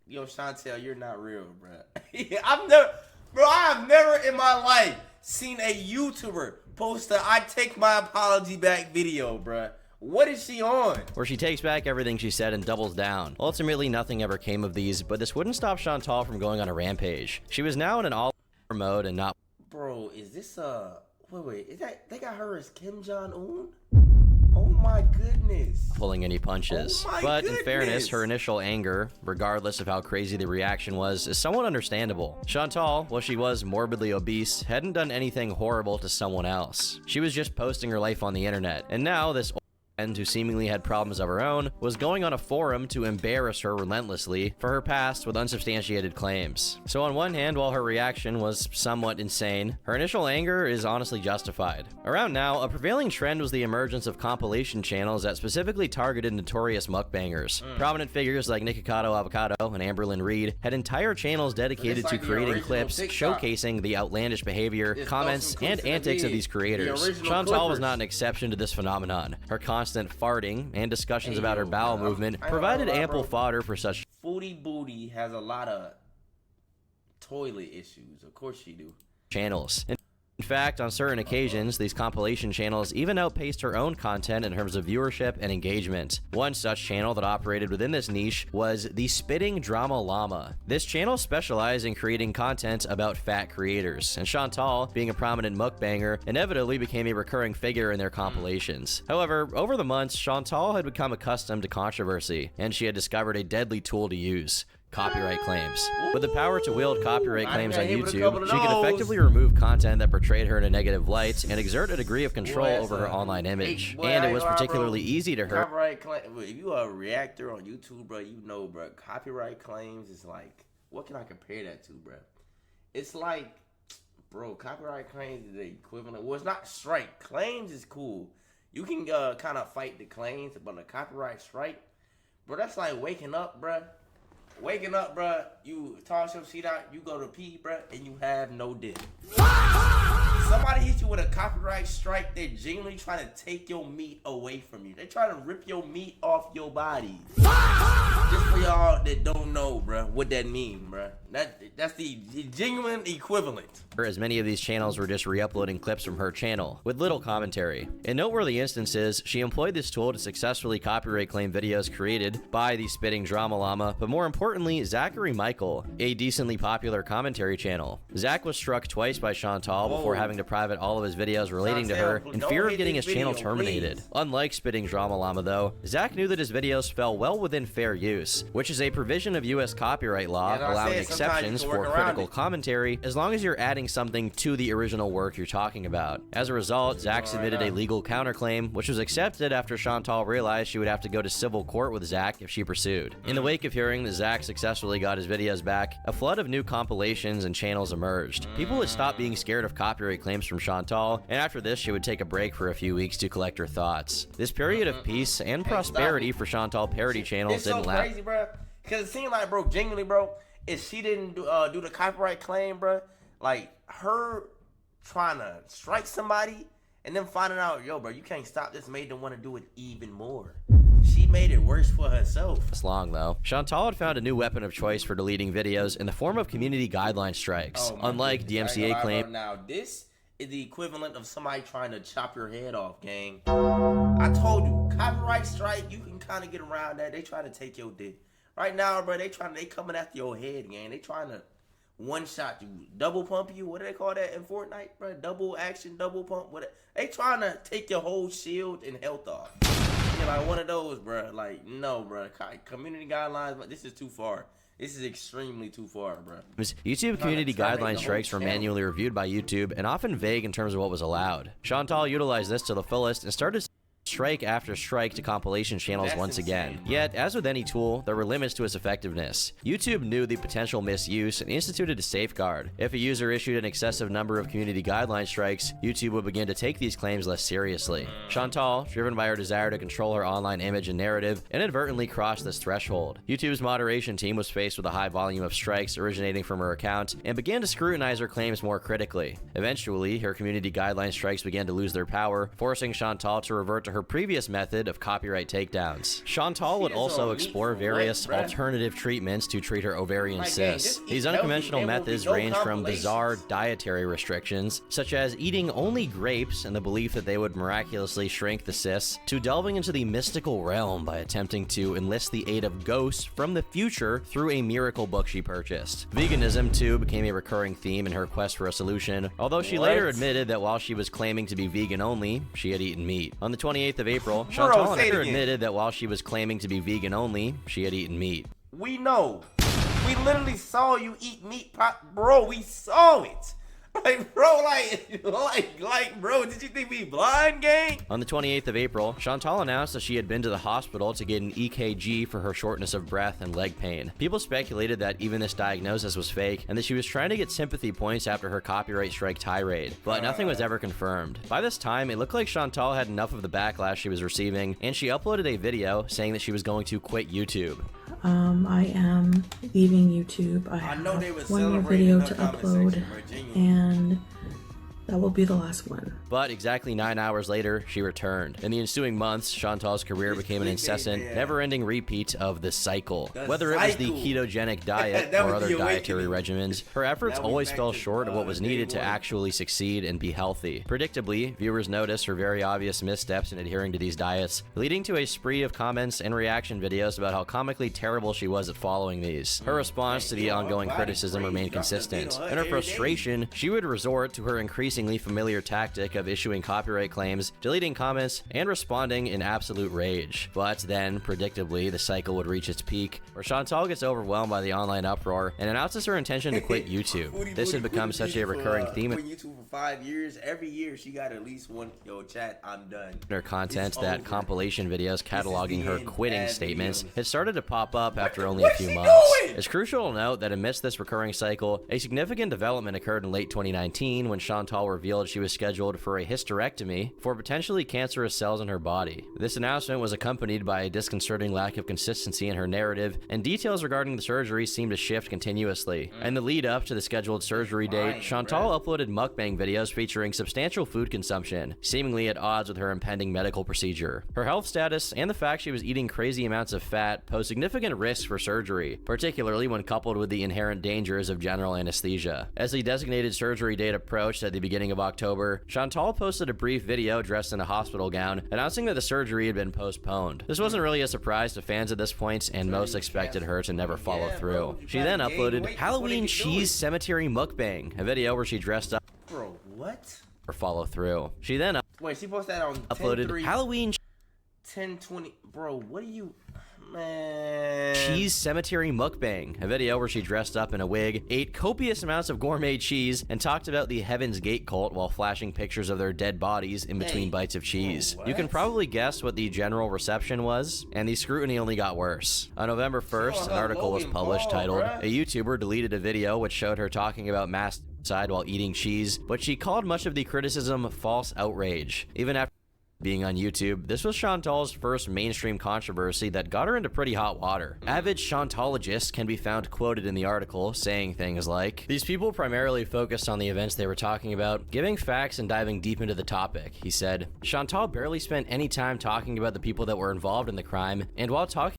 Yo, Chantal, you're not real, bro. I have never in my life seen a YouTuber post a I take my apology back video, bro. What is she on? Where she takes back everything she said and doubles down. Ultimately, nothing ever came of these, but this wouldn't stop Chantal from going on a rampage. She was now in an all-out mode and not. Bro, is this wait, is that they got her as Kim Jong-un? Oh my goodness. Pulling any punches. Oh my but goodness. In fairness, her initial anger, regardless of how crazy the reaction was, is somewhat understandable. Chantal, while she was morbidly obese, hadn't done anything horrible to someone else. She was just posting her life on the internet. And now this friend who seemingly had problems of her own was going on a forum to embarrass her relentlessly for her past with unsubstantiated claims. So on one hand, while her reaction was somewhat insane, her initial anger is honestly justified. Around now, a prevailing trend was the emergence of compilation channels that specifically targeted notorious mukbangers. Prominent figures like Nikocado Avocado and Amberlynn Reed had entire channels dedicated to creating clips showcasing the outlandish behavior, comments, and antics of these creators. Chantal was not an exception to this phenomenon. Her constant farting and discussions about her bowel movement provided ample fodder for such. Foodie Booty has a lot of toilet issues. Of course she do. Channels. In fact, on certain occasions, these compilation channels even outpaced her own content in terms of viewership and engagement. One such channel that operated within this niche was the Spitting Drama Llama. This channel specialized in creating content about fat creators, and Chantal, being a prominent mukbanger, inevitably became a recurring figure in their compilations. However, over the months, Chantal had become accustomed to controversy, and she had discovered a deadly tool to use: copyright claims. With the power to wield copyright claims on hit with a couple YouTube, of she could those. effectively remove content that portrayed her in a negative light and exert a degree of control over her online image. Boy, And I it ain't was gonna lie, particularly bro. easy to her. Copyright claim. If you are a reactor on YouTube, bro, you know, bro. Copyright claims is like, what can I compare that to, bro? It's like, bro, copyright claims is the equivalent. Well, it's not strike. Claims is cool. You can kind of fight the claims, but a copyright strike, bro, that's like waking up, bro. Waking up, bro. You toss your seat out, you go to pee, bro, and you have no dick. Somebody hits you with a copyright strike, they're genuinely trying to take your meat away from you. They're trying to rip your meat off your body. Just for y'all that don't know, bro, what that mean, bro. That's the genuine equivalent. As many of these channels were just re-uploading clips from her channel, with little commentary. In noteworthy instances, she employed this tool to successfully copyright claim videos created by the spitting drama llama, but more importantly, Zachary Michael, a decently popular commentary channel. Zach was struck twice by Chantal before having to private all of his videos relating to her in fear of getting his channel terminated. Unlike spitting drama llama though, Zach knew that his videos fell well within fair use, which is a provision of US copyright law allowing exceptions for critical commentary as long as you're adding something to the original work you're talking about. As a result, Zach submitted a legal counterclaim, which was accepted after Chantal realized she would have to go to civil court with Zach if she pursued. In the wake of hearing that Zach successfully got his videos back, a flood of new compilations and channels emerged. People had stopped being scared of copyright claims from Chantal, and after this she would take a break for a few weeks to collect her thoughts. This period of peace and prosperity for Chantal parody channels didn't last. It's so crazy, bro, because it seemed like, bro, genuinely, bro, if she didn't do the copyright claim, bro, like her trying to strike somebody and then finding out, yo, bro, you can't stop this, made them want to do it even more. She made it worse for herself. It's long though. Chantal had found a new weapon of choice for deleting videos in the form of community guideline strikes. Unlike DMCA claim. Now this is the equivalent of somebody trying to chop your head off, gang. I told you, copyright strike, you can kind of get around that. They try to take your dick. Right now, bro, they coming after your head, gang. They trying to one shot you, double pump you. What do they call that in Fortnite, bro? Double action, double pump. What? They trying to take your whole shield and health off. You're like one of those, bro. Like, no, bro. Community guidelines, but this is too far. This is extremely too far, bro. YouTube community guideline strikes were manually reviewed by YouTube and often vague in terms of what was allowed. Chantal utilized this to the fullest and started strike after strike to compilation channels once again. Yet, as with any tool, there were limits to its effectiveness. YouTube knew the potential misuse and instituted a safeguard. If a user issued an excessive number of community guideline strikes, YouTube would begin to take these claims less seriously. Chantal, driven by her desire to control her online image and narrative, inadvertently crossed this threshold. YouTube's moderation team was faced with a high volume of strikes originating from her account and began to scrutinize her claims more critically. Eventually, her community guideline strikes began to lose their power, forcing Chantal to revert to her previous method of copyright takedowns. Chantal would also explore various alternative treatments to treat her ovarian cysts. These unconventional methods range from bizarre dietary restrictions, such as eating only grapes in the belief that they would miraculously shrink the cysts, to delving into the mystical realm by attempting to enlist the aid of ghosts from the future through a miracle book she purchased. Veganism, too, became a recurring theme in her quest for a solution, although she later admitted that while she was claiming to be vegan only, she had eaten meat. On the 28th of April, Chantal later admitted that while she was claiming to be vegan only, she had eaten meat. We know. We literally saw you eat meat, bro. We saw it. Like, bro, bro, did you think we blind, gang? On the 28th of April, Chantal announced that she had been to the hospital to get an EKG for her shortness of breath and leg pain. People speculated that even this diagnosis was fake and that she was trying to get sympathy points after her copyright strike tirade, but nothing was ever confirmed. By this time, it looked like Chantal had enough of the backlash she was receiving, and she uploaded a video saying that she was going to quit YouTube. I am leaving YouTube. I have one more video to upload, and that will be the last one. But exactly 9 hours later, she returned. In the ensuing months, Chantal's career became an incessant, never-ending repeat of the cycle. Whether it was the ketogenic diet or other dietary regimens, her efforts always fell short of what was needed to actually succeed and be healthy. Predictably, viewers noticed her very obvious missteps in adhering to these diets, leading to a spree of comments and reaction videos about how comically terrible she was at following these. Her response to the ongoing criticism remained consistent. In her frustration, she would resort to her increasingly seemingly familiar tactic of issuing copyright claims, deleting comments, and responding in absolute rage. But then, predictably, the cycle would reach its peak, where Chantal gets overwhelmed by the online uproar and announces her intention to quit YouTube. This had become such a recurring theme in YouTube for 5 years. Every year she got at least one, yo, chat, I'm done. Her content that compilation videos cataloging her quitting statements had started to pop up after only a few months. It's crucial to note that amidst this recurring cycle, a significant development occurred in late 2019 when Chantal revealed she was scheduled for a hysterectomy for potentially cancerous cells in her body. This announcement was accompanied by a disconcerting lack of consistency in her narrative, and details regarding the surgery seemed to shift continuously. In the lead up to the scheduled surgery date, Chantal uploaded mukbang videos featuring substantial food consumption, seemingly at odds with her impending medical procedure. Her health status and the fact she was eating crazy amounts of fat posed significant risks for surgery, particularly when coupled with the inherent dangers of general anesthesia. As the designated surgery date approached at the beginning of October, Chantal posted a brief video dressed in a hospital gown, announcing that the surgery had been postponed. This wasn't really a surprise to fans at this point, and most expected her to never follow through. She then uploaded Halloween Cheese Cemetery Mukbang, a video where she dressed up. Bro, what? Or follow through. She then wait, she posted that on uploaded Halloween 10/20. Bro, what are you, man? Cheese Cemetery Mukbang, a video where she dressed up in a wig, ate copious amounts of gourmet cheese, and talked about the Heaven's Gate cult while flashing pictures of their dead bodies in between bites of cheese. You can probably guess what the general reception was, and the scrutiny only got worse. On November 1st, an article was published titled, "A YouTuber deleted a video which showed her talking about mass suicide while eating cheese, but she called much of the criticism false outrage." Even after being on YouTube, this was Chantal's first mainstream controversy that got her into pretty hot water. Avid Chantologists can be found quoted in the article saying things like, "These people primarily focused on the events they were talking about, giving facts and diving deep into the topic," he said. Chantal barely spent any time talking about the people that were involved in the crime, and while talking,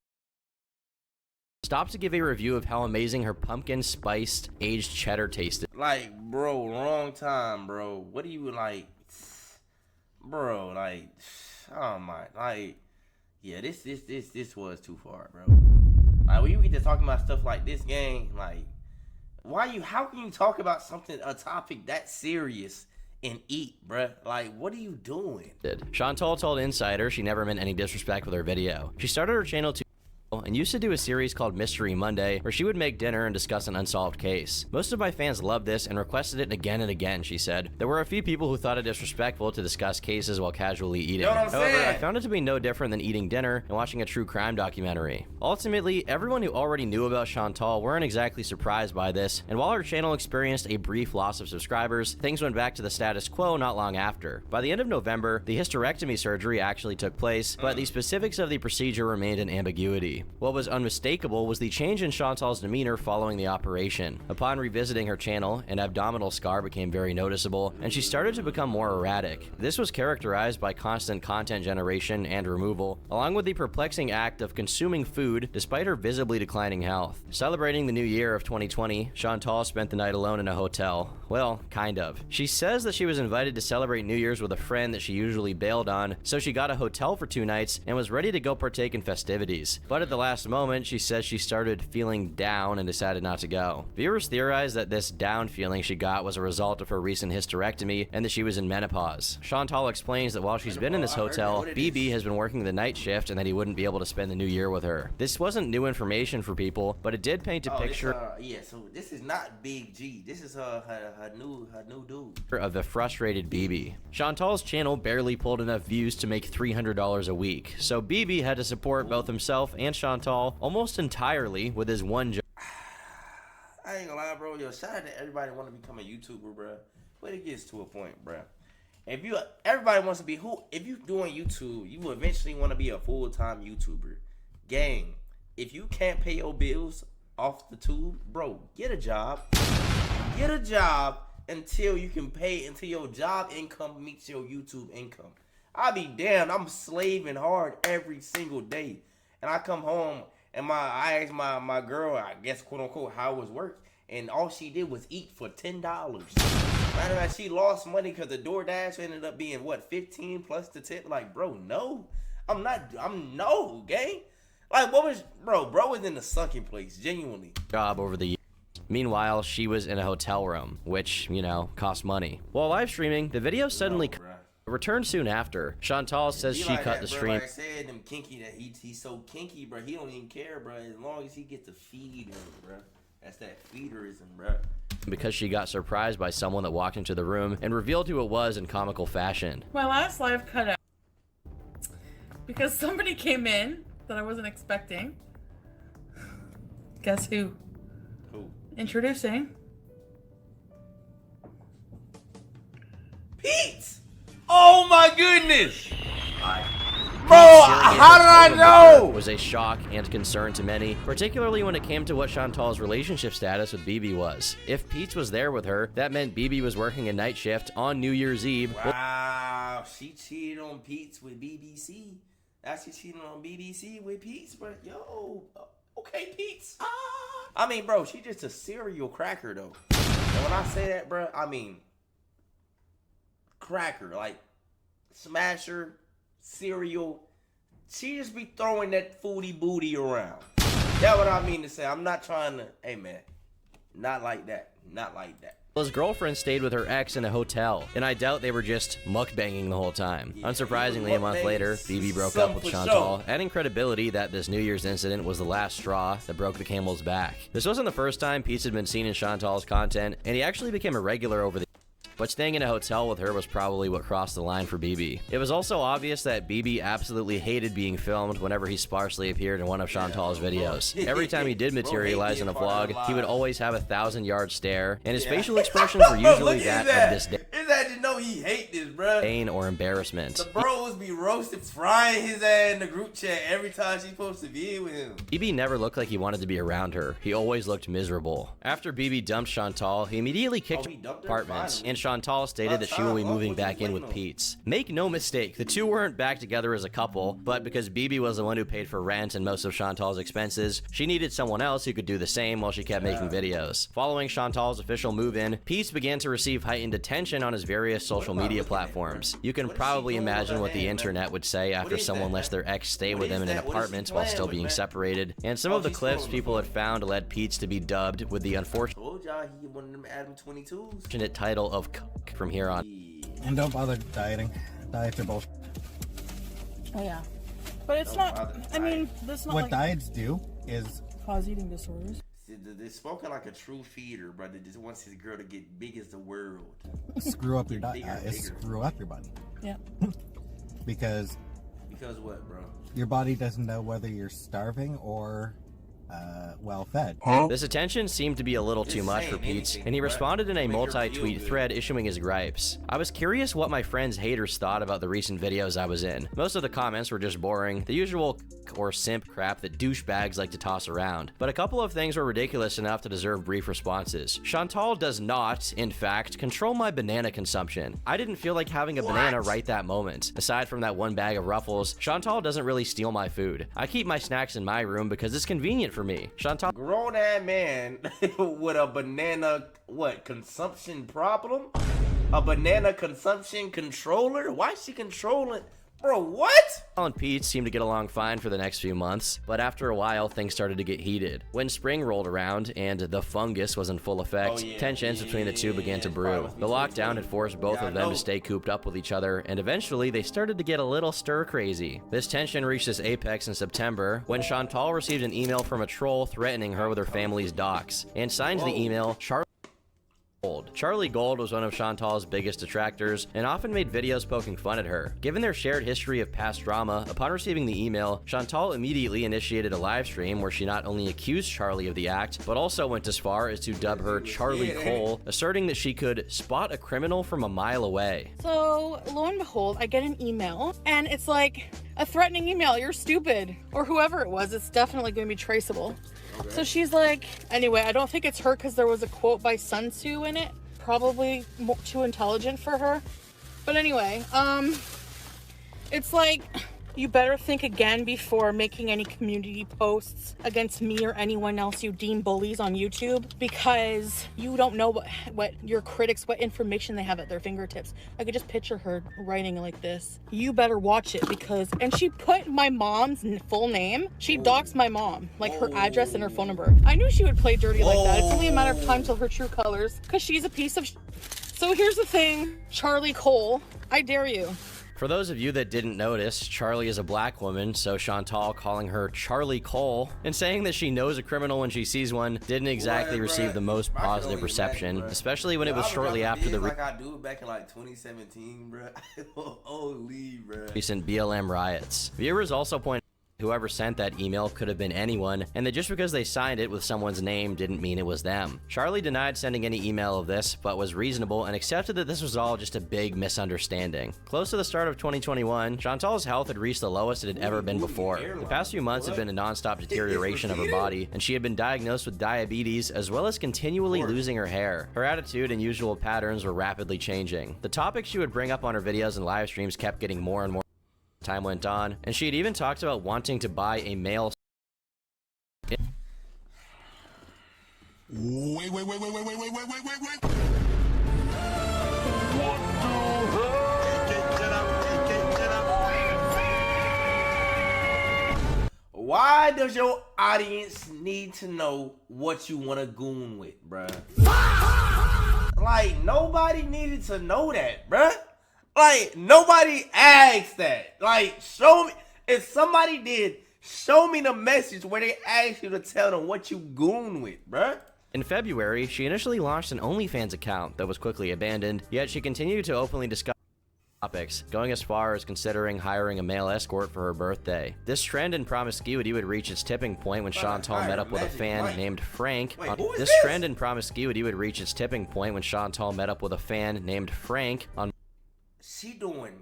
stopped to give a review of how amazing her pumpkin spiced aged cheddar tasted. Like, bro, wrong time, bro. What do you like? Bro, like, oh my, like, yeah, this was too far, bro. Like, when you get to talking about stuff like this, gang, like, how can you talk about a topic that serious and eat, bruh? Like, what are you doing? Chantal told Insider she never meant any disrespect with her video. She started her channel and used to do a series called Mystery Monday, where she would make dinner and discuss an unsolved case. Most of my fans loved this and requested it again and again, she said. There were a few people who thought it disrespectful to discuss cases while casually eating. However, I found it to be no different than eating dinner and watching a true crime documentary. Ultimately, everyone who already knew about Chantal weren't exactly surprised by this, and while her channel experienced a brief loss of subscribers, things went back to the status quo not long after. By the end of November, the hysterectomy surgery actually took place, but the specifics of the procedure remained in ambiguity. What was unmistakable was the change in Chantal's demeanor following the operation. Upon revisiting her channel, an abdominal scar became very noticeable, and she started to become more erratic. This was characterized by constant content generation and removal, along with the perplexing act of consuming food despite her visibly declining health. Celebrating the new year of 2020, Chantal spent the night alone in a hotel. Well, kind of. She says that she was invited to celebrate New Year's with a friend that she usually bailed on, so she got a hotel for 2 nights and was ready to go partake in festivities. But at the last moment, she says she started feeling down and decided not to go. Viewers theorized that this down feeling she got was a result of her recent hysterectomy and that she was in menopause. Chantal explains that while she's been in this hotel, BB has been working the night shift and that he wouldn't be able to spend the new year with her. This wasn't new information for people, but it did paint a picture so this is not Big G. This is her new dude. Of the frustrated BB. Chantal's channel barely pulled enough views to make $300 a week, so BB had to support both himself and Chantal almost entirely with his one job. I ain't gonna lie, bro. Yo, shout out to everybody want to become a YouTuber, bro. But it gets to a point, bro. Everybody wants to be if you doing YouTube, you eventually want to be a full-time YouTuber. Gang, if you can't pay your bills off the tube, bro, get a job. Get a job until your job income meets your YouTube income. I'll be damned. I'm slaving hard every single day. And I come home and I asked my girl, I guess, quote unquote, how it was work. And all she did was eat for $10. Matter of fact, she lost money because the DoorDash ended up being, what, 15 plus the tip? Like, bro, no. I'm no, gang. Like, what was, bro was in the sunken place, genuinely. Job over the years. Meanwhile, she was in a hotel room, which, you know, cost money. While live streaming, the video suddenly returned soon after. Chantal says she cut the stream. Like I said, them kinky, that he's so kinky, bro. He don't even care, bro. As long as he gets to feed him, bro. That's that feederism, bro. Because she got surprised by someone that walked into the room and revealed who it was in comical fashion. My last live cut out because somebody came in that I wasn't expecting. Guess who? Who? Introducing Pete! Oh my goodness! Bro, how did I know? Was a shock and concern to many, particularly when it came to what Chantal's relationship status with BB was. If Pete's was there with her, that meant BB was working a night shift on New Year's Eve. Wow, she cheated on Pete's with BBC. That's she cheating on BBC with Pete's, but yo, okay, Pete's. I mean, bro, she just a serial cracker though. And when I say that, bro, I mean cracker, like smasher, cereal. She just be throwing that foodie booty around. That's what I mean to say. I'm not trying to, hey man, not like that, not like that. His girlfriend stayed with her ex in a hotel, and I doubt they were just mukbanging the whole time. Yeah, unsurprisingly, a month later, BB broke up with Chantal, adding credibility that this New Year's incident was the last straw that broke the camel's back. This wasn't the first time Pete had been seen in Chantal's content, and he actually became a regular over the but staying in a hotel with her was probably what crossed the line for BB. It was also obvious that BB absolutely hated being filmed whenever he sparsely appeared in one of Chantal's videos. Every time he did materialize in a vlog, he would always have a 1,000-yard stare, and his facial expressions were usually that of disdain. His ass just know he hate this, bro. Pain or embarrassment. The bros be roasted, frying his ass in the group chat every time she posts a video with him. BB never looked like he wanted to be around her. He always looked miserable. After BB dumped Chantal, he immediately kicked her apartments, and Chantal stated that she will be moving back in with Pete's. Make no mistake, the two weren't back together as a couple, but because BB was the one who paid for rent and most of Chantal's expenses, she needed someone else who could do the same while she kept making videos. Following Chantal's official move-in, Pete's began to receive heightened attention on his various social media platforms. You can probably imagine what the internet would say after someone lets their ex stay with him in an apartment while still being separated, and some of the clips people had found led Pete's to be dubbed with the unfortunate title of Cook from here on. And don't bother dieting. Diets are bullshit. Oh yeah, but it's not. I mean, that's not what like diets do is cause eating disorders. They're spoken like a true feeder, bro. They just wants his girl to get big as the world. Screw up your diet. Screw up your body. Yeah. Because what, bro? Your body doesn't know whether you're starving or well fed. This attention seemed to be a little too much for Pete, and he responded in a multi-tweet thread issuing his gripes. I was curious what my friends' haters thought about the recent videos I was in. Most of the comments were just boring, the usual or simp crap that douchebags like to toss around, but a couple of things were ridiculous enough to deserve brief responses. Chantal does not, in fact, control my banana consumption. I didn't feel like having a banana right that moment. Aside from that one bag of Ruffles, Chantal doesn't really steal my food. I keep my snacks in my room because it's convenient for me. Chantal, grown-ass man with a banana, consumption problem? A banana consumption controller? Why is she controlling? Bro, what? and Pete seemed to get along fine for the next few months, but after a while, things started to get heated. When spring rolled around and the fungus was in full effect, tensions between the two began to brew. The lockdown had forced both of them to stay cooped up with each other, and eventually they started to get a little stir-crazy. This tension reached its apex in September, when Chantal received an email from a troll threatening her with her family's docs, and signs the email Charlie Gold was one of Chantal's biggest detractors and often made videos poking fun at her. Given their shared history of past drama, upon receiving the email, Chantal immediately initiated a live stream where she not only accused Charlie of the act, but also went as far as to dub her Charlie Cole, asserting that she could spot a criminal from a mile away. So, lo and behold, I get an email, and it's like a threatening email, you're stupid. Or whoever it was, it's definitely going to be traceable. Okay. So she's like, anyway, I don't think it's her because there was a quote by Sun Tzu in it. Probably too intelligent for her. But anyway, it's like, You better think again before making any community posts against me or anyone else you deem bullies on YouTube, because you don't know what your critics, what information they have at their fingertips. I could just picture her writing like this. You better watch it, because, and she put my mom's full name. She doxed my mom, like her address and her phone number. I knew she would play dirty like that. It's only a matter of time till her true colors, because she's a piece of So here's the thing, Charlie Cole, I dare you. For those of you that didn't notice, Charlie is a black woman, so Chantal calling her Charlie Cole and saying that she knows a criminal when she sees one didn't exactly receive the most positive reception, especially when it was shortly after the like I do back in like 2017, bro. Holy, bro. recent BLM riots. Viewers also point whoever sent that email could have been anyone, and that just because they signed it with someone's name didn't mean it was them. Charlie denied sending any email of this, but was reasonable and accepted that this was all just a big misunderstanding. Close to the start of 2021, Chantal's health had reached the lowest it had ever been before. The past few months had been a non-stop deterioration of her body, and she had been diagnosed with diabetes as well as continually losing her hair. Her attitude and usual patterns were rapidly changing. The topics she would bring up on her videos and live streams kept getting more and more time went on, and she had even talked about wanting to buy a male. Wait. Why does your audience need to know what you want to goon with, bruh? Like, nobody needed to know that, bruh. Like, nobody asked that. Like, show me. If somebody did, show me the message where they asked you to tell them what you goon with, bruh. In February, she initially launched an OnlyFans account that was quickly abandoned, yet she continued to openly discuss topics, going as far as considering hiring a male escort for her birthday. This trend in promiscuity would reach its tipping point when Chantal met up with a fan named Frank. This trend in promiscuity would reach its tipping point when Chantal met up with a fan named Frank on. She doing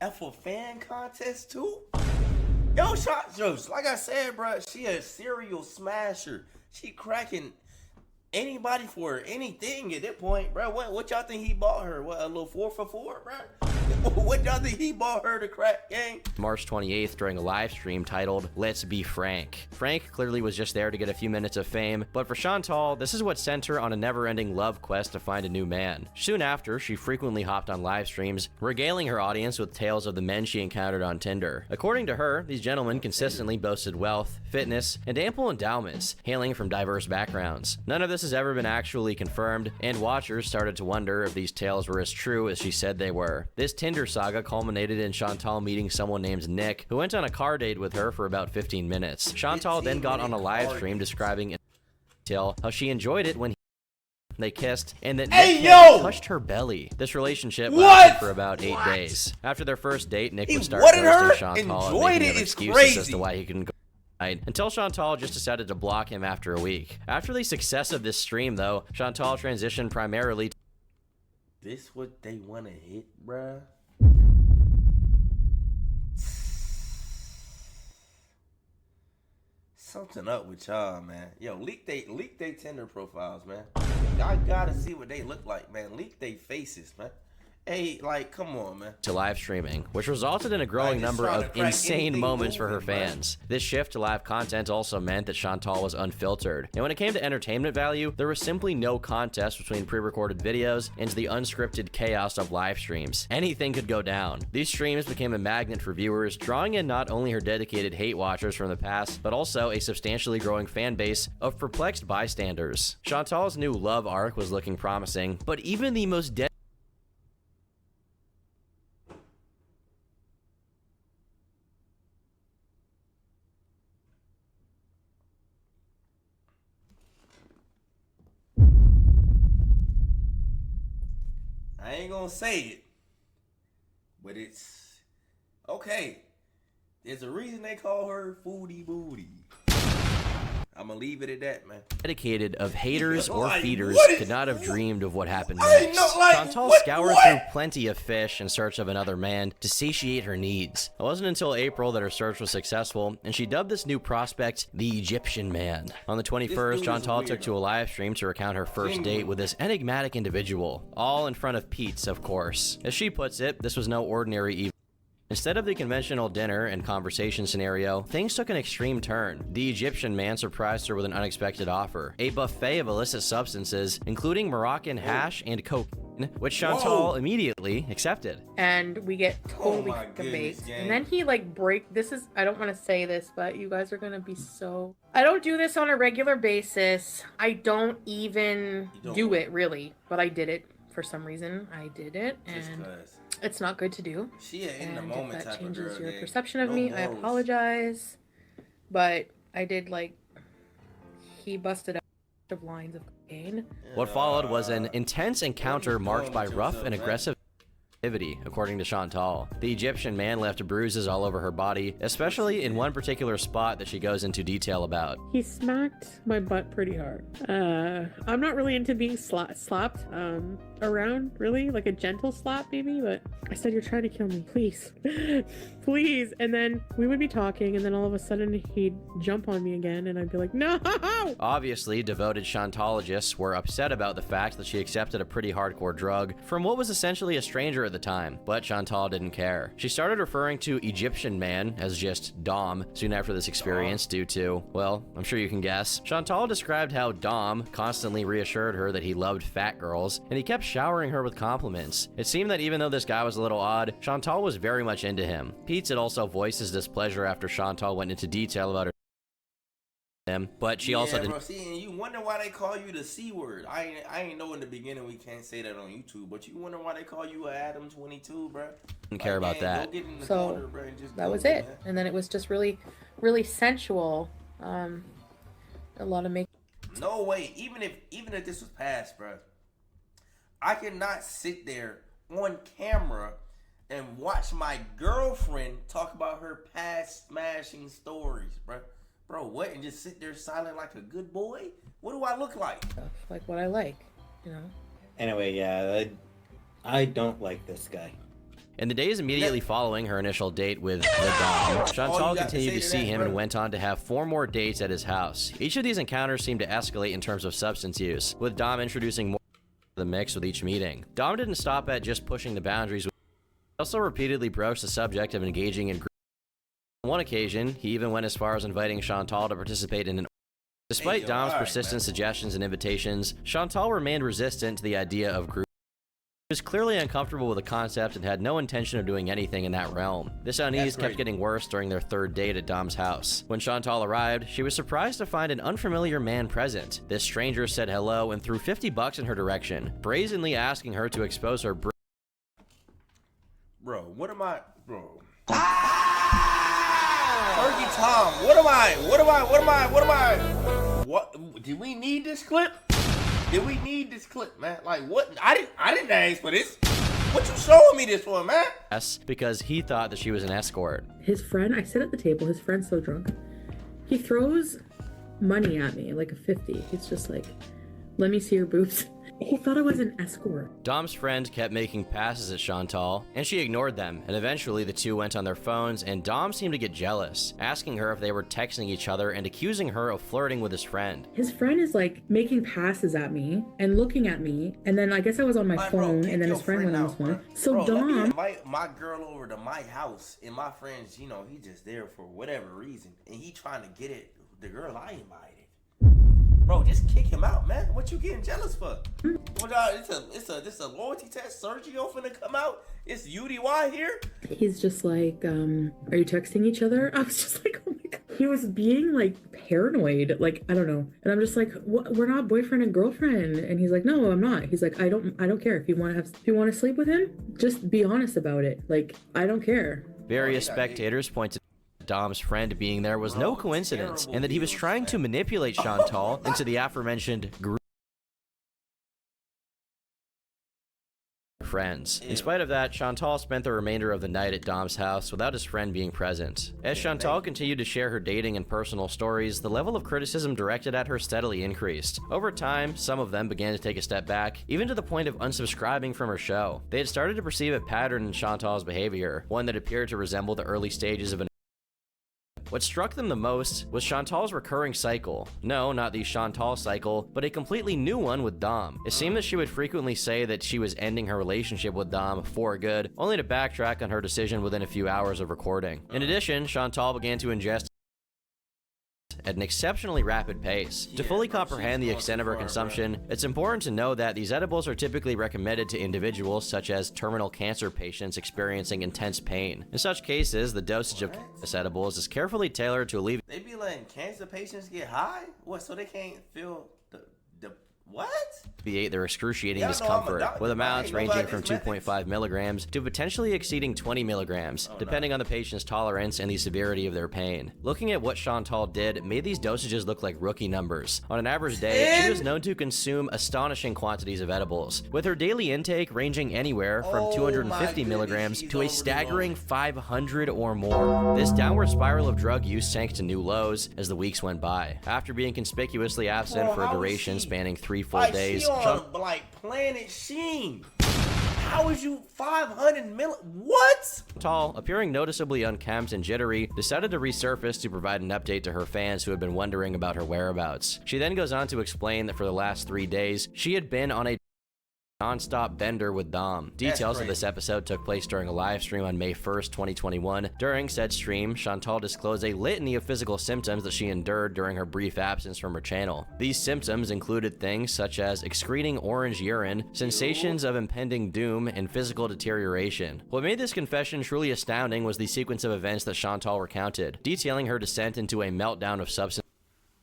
F a fan contest too? Yo, Jokes, like I said, bro, she a serial smasher. She cracking anybody for anything at that point, bro. What y'all think he bought her? What, a little 4 for 4, bro? What y'all think he bought her to crack, gang? March 28th during a live stream titled Let's Be Frank. Frank clearly was just there to get a few minutes of fame, but for Chantal, this is what sent her on a never-ending love quest to find a new man. Soon after, she frequently hopped on live streams, regaling her audience with tales of the men she encountered on Tinder. According to her, these gentlemen consistently boasted wealth, fitness, and ample endowments, hailing from diverse backgrounds. None of this has ever been actually confirmed, and watchers started to wonder if these tales were as true as she said they were. This Tinder saga culminated in Chantal meeting someone named Nick, who went on a car date with her for about 15 minutes. Chantal then got on a live stream describing in detail how she enjoyed it when they kissed, and that Nick had touched her belly. This relationship lasted for about 8 days. After their first date, Nick would start roasting Chantal and making up excuses as to why he couldn't go until Chantal just decided to block him after a week. After the success of this stream, though, Chantal transitioned primarily to this what they want to hit, bruh? Something up with y'all, man. Yo, leak they Tinder profiles, man. Y'all gotta see what they look like, man. Leak they faces, man. Hey, like, come on, man. To live streaming, which resulted in a growing number of insane moments for her fans. This shift to live content also meant that Chantal was unfiltered. And when it came to entertainment value, there was simply no contest between pre-recorded videos and the unscripted chaos of live streams. Anything could go down. These streams became a magnet for viewers, drawing in not only her dedicated hate watchers from the past, but also a substantially growing fan base of perplexed bystanders. Chantal's new love arc was looking promising, but even the most I ain't gonna say it, but it's okay. There's a reason they call her Foodie Booty. I'm gonna leave it at that, man. Dedicated of haters or Like, feeders could not have dreamed of what happened I next. know, like, Chantal what- scoured through plenty of fish in search of another man to satiate her needs. It wasn't until April that her search was successful, and she dubbed this new prospect the Egyptian Man. On the 21st, Chantal took to a live stream to recount her first date with this enigmatic individual, all in front of Pete's, of course. As she puts it, this was no ordinary evening. Instead of the conventional dinner and conversation scenario, things took an extreme turn. The Egyptian man surprised her with an unexpected offer, a buffet of illicit substances, including Moroccan hash and cocaine, which Chantal immediately accepted. And we get totally baked. And then he like I don't want to say this, but you guys are gonna be so... I don't do this on a regular basis. I don't even do it really, but I did it for some reason. I did it, and it's not good to do. In the moment, if that changes your perception of me, I apologize. But I did, like, he busted out of lines of cocaine. What followed was an intense encounter marked by rough and aggressive activity, according to Chantal. The Egyptian man left bruises all over her body, especially in one particular spot that she goes into detail about. He smacked my butt pretty hard. I'm not really into being slapped around, really, like a gentle slap maybe, but I said, "You're trying to kill me, please." Please. And then we would be talking, and then all of a sudden he'd jump on me again, and I'd be like, "No!" Obviously, devoted Chantologists were upset about the fact that she accepted a pretty hardcore drug from what was essentially a stranger at the time, but Chantal didn't care. She started referring to Egyptian man as just Dom soon after this experience due to, well, I'm sure you can guess. Chantal described how Dom constantly reassured her that he loved fat girls, and he kept showering her with compliments. It seemed that even though this guy was a little odd, Chantal was very much into him. Pete had also voiced his displeasure after Chantal went into detail about him, but she also didn't. Bro, see, and you wonder why they call you the C word. I ain't know in the beginning we can't say that on YouTube, but you wonder why they call you Adam 22, bro. Didn't care about that. So corner, bro, that was it, man. And then it was just really, really sensual. A lot of make. No way. Even if this was past, bro, I cannot sit there on camera and watch my girlfriend talk about her past smashing stories, bro. Bro, what? And just sit there silent like a good boy? What do I look like? Like what I like, you know? Anyway, yeah, I don't like this guy. In the days immediately following her initial date with the Dom, Chantal continued to see him and went on to have 4 more dates at his house. Each of these encounters seemed to escalate in terms of substance use, with Dom introducing more to the mix with each meeting. Dom didn't stop at just pushing the boundaries. He also repeatedly broached the subject of engaging in group. On one occasion, he even went as far as inviting Chantal to participate in an... Despite Dom's persistent suggestions and invitations, Chantal remained resistant to the idea of group. She was clearly uncomfortable with the concept and had no intention of doing anything in that realm. This unease kept getting worse during their 3rd date at Dom's house. When Chantal arrived, she was surprised to find an unfamiliar man present. This stranger said hello and threw $50 in her direction, brazenly asking her to expose her Bro, what am I... Bro... Fergie Tom, what did we need this clip? Did we need this clip, man? Like what? I didn't ask for this. What you showing me this for, man? Yes, because he thought that she was an escort. His friend, I sit at the table, his friend's so drunk. He throws money at me, like a 50. He's just like, "Let me see your boobs." He thought I was an escort. Dom's friend kept making passes at Chantal, and she ignored them, and eventually the two went on their phones, and Dom seemed to get jealous, asking her if they were texting each other and accusing her of flirting with his friend. His friend is like making passes at me and looking at me, and then I guess I was on my phone, and then his friend went on his phone. So bro, Dom... let me invite my girl over to my house, and my friends, you know, he just there for whatever reason, and he trying to get it, the girl I invited. Bro, just kick him out, man. What you getting jealous for? It's a loyalty test. Sergio finna come out. It's UDY here. He's just like, are you texting each other? I was just like, oh my God. He was being like paranoid. Like, I don't know. And I'm just like, what? We're not boyfriend and girlfriend. And he's like, no, I'm not. He's like, I don't care. If you want to sleep with him, just be honest about it. Like, I don't care. Various spectators pointed Dom's friend being there was no coincidence, and that he was trying to manipulate Chantal into the aforementioned group of friends. In spite of that, Chantal spent the remainder of the night at Dom's house without his friend being present. As Chantal continued to share her dating and personal stories, the level of criticism directed at her steadily increased. Over time, some of them began to take a step back, even to the point of unsubscribing from her show. They had started to perceive a pattern in Chantal's behavior, one that appeared to resemble the early stages of an What struck them the most was Chantal's recurring cycle. No, not the Chantal cycle, but a completely new one with Dom. It seemed that she would frequently say that she was ending her relationship with Dom for good, only to backtrack on her decision within a few hours of recording. In addition, Chantal began to ingest at an exceptionally rapid pace. To fully comprehend the extent of her consumption, it's important to know that these edibles are typically recommended to individuals such as terminal cancer patients experiencing intense pain. In such cases, the dosage of cannabis edibles is carefully tailored to alleviate. They be letting cancer patients get high? What, so they can't feel the what? Their excruciating Yeah, I know, I'm a discomfort, doctor, with but I amounts ain't know ranging about from these methods. 2.5 milligrams to potentially exceeding 20 milligrams, depending on the patient's tolerance and the severity of their pain. Looking at what Chantal did made these dosages look like rookie numbers. On an average day, she was known to consume astonishing quantities of edibles, with her daily intake ranging anywhere from Oh 250 my milligrams goodness, to a she's staggering 500 or more. This downward spiral of drug use sank to new lows as the weeks went by. After being conspicuously absent for a duration spanning 3 full like, days, she on, like Planet Sheen. How is you 500 mil? What? Chantal, appearing noticeably unkempt and jittery, decided to resurface to provide an update to her fans who had been wondering about her whereabouts. She then goes on to explain that for the last 3 days, she had been on a non-stop bender with Dom. Details of this episode took place during a live stream on May 1st, 2021. During said stream, Chantal disclosed a litany of physical symptoms that she endured during her brief absence from her channel. These symptoms included things such as excreting orange urine, sensations of impending doom, and physical deterioration. What made this confession truly astounding was the sequence of events that Chantal recounted, detailing her descent into a meltdown of substance.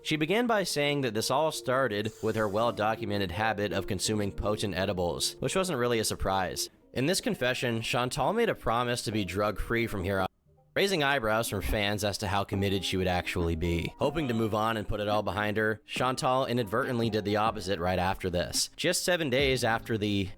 She began by saying that this all started with her well-documented habit of consuming potent edibles, which wasn't really a surprise. In this confession, Chantal made a promise to be drug-free from here on, raising eyebrows from fans as to how committed she would actually be. Hoping to move on and put it all behind her, Chantal inadvertently did the opposite right after this. Just 7 days after the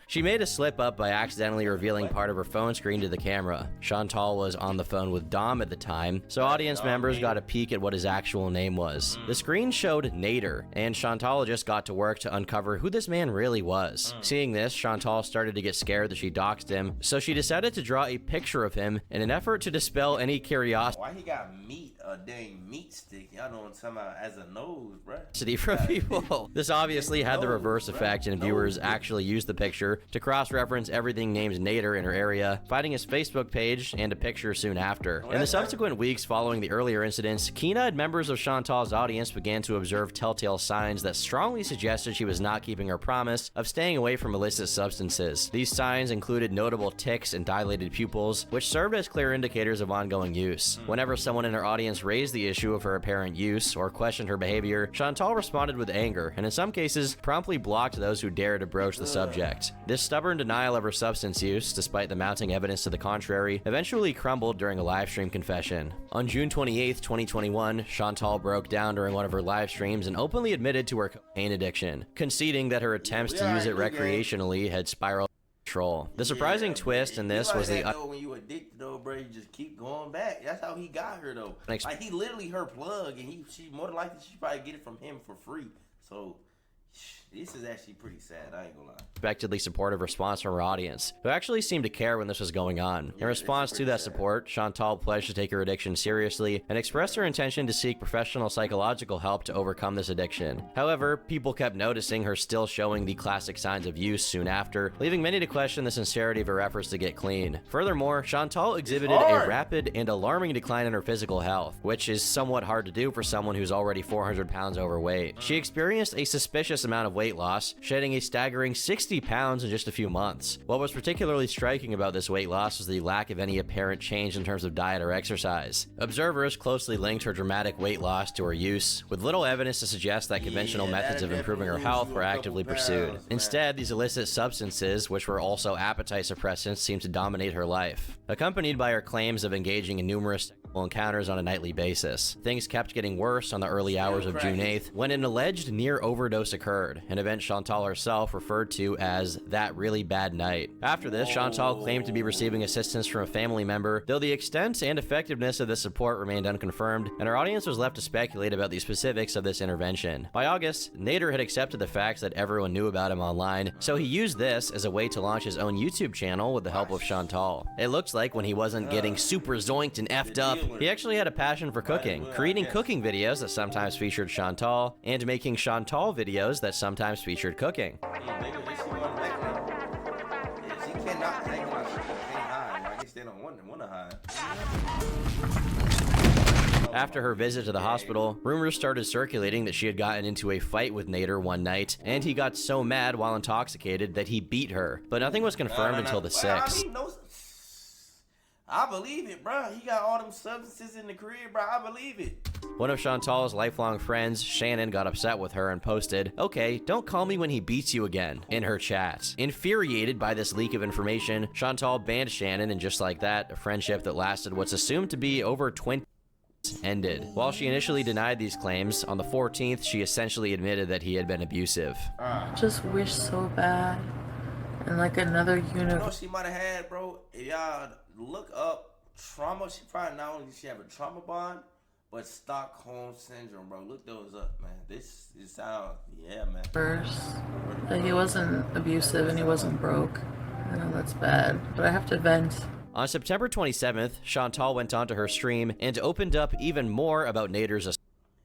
she made a slip up by accidentally revealing part of her phone screen to the camera. Chantal was on the phone with Dom at the time, so audience members got a peek at what his actual name was. The screen showed Nader, and Chantal just got to work to uncover who this man really was. Seeing this, Chantal started to get scared that she doxed him, so she decided to draw a picture of him in an effort to dispel any curiosity. Why he got meat, a dang meat stick? Y'all know what I'm talking about as a nose, bruh. From people. This obviously had the reverse effect, and viewers actually used the picture to cross-reference everything named Nader in her area, finding his Facebook page and a picture soon after. In the subsequent weeks following the earlier incidents, keen-eyed members of Chantal's audience began to observe telltale signs that strongly suggested she was not keeping her promise of staying away from illicit substances. These signs included notable tics and dilated pupils, which served as clear indicators of ongoing use. Whenever someone in her audience raised the issue of her apparent use or questioned her behavior, Chantal responded with anger, and in some cases, promptly blocked those who dared to broach the subject. This stubborn denial of her substance use, despite the mounting evidence to the contrary, eventually crumbled during a live stream confession. On June 28, 2021, Chantal broke down during one of her live streams and openly admitted to her cocaine addiction, conceding that her attempts to use it recreationally had spiraled out of control. The surprising twist in this was the when you addicted though, bro, you just keep going back. That's how he got her though. Like he literally her plug, and she more than likely she probably get it from him for free. So this is actually pretty sad, I ain't gonna lie. Unexpectedly supportive response from her audience, who actually seemed to care when this was going on. In response to that support, Chantal pledged to take her addiction seriously and expressed her intention to seek professional psychological help to overcome this addiction. However, people kept noticing her still showing the classic signs of use soon after, leaving many to question the sincerity of her efforts to get clean. Furthermore, Chantal exhibited a rapid and alarming decline in her physical health, which is somewhat hard to do for someone who's already 400 pounds overweight. She experienced a suspicious amount of weight loss, shedding a staggering 60 pounds in just a few months. What was particularly striking about this weight loss was the lack of any apparent change in terms of diet or exercise. Observers closely linked her dramatic weight loss to her use, with little evidence to suggest that conventional methods of improving her health were actively pursued. Instead, these illicit substances, which were also appetite suppressants, seemed to dominate her life. Accompanied by her claims of engaging in numerous encounters on a nightly basis, things kept getting worse on the early hours of June 8th, when an alleged near overdose occurred, an event Chantal herself referred to as that really bad night. After this, Chantal claimed to be receiving assistance from a family member, though the extent and effectiveness of the support remained unconfirmed, and her audience was left to speculate about the specifics of this intervention. By August, Nader had accepted the fact that everyone knew about him online, so he used this as a way to launch his own YouTube channel with the help of Chantal. It looks like when he wasn't getting super zoinked and effed up killer. He actually had a passion for cooking, creating cooking videos that sometimes featured Chantal, and making Chantal videos that sometimes featured cooking. She cannot hang on. She can't hide. I guess they don't want to hide. After her visit to the hospital, rumors started circulating that she had gotten into a fight with Nader one night, and he got so mad while intoxicated that he beat her, but nothing was confirmed until the 6th. I believe it, bro. He got all them substances in the crib, bro. I believe it. One of Chantal's lifelong friends, Shannon, got upset with her and posted, "Okay, don't call me when he beats you again," in her chat. Infuriated by this leak of information, Chantal banned Shannon, and just like that, a friendship that lasted what's assumed to be over 20 ended. While she initially denied these claims, on the 14th, she essentially admitted that he had been abusive. Just wish so bad. And like another You universe. know she might have had, bro? If y'all look up trauma, she probably not only did she have a trauma bond, but Stockholm Syndrome, bro. Look those up, man. This is how, yeah, man. That he wasn't abusive and he wasn't broke. I know that's bad, but I have to vent. On September 27th, Chantal went onto her stream and opened up even more about Nader's assault.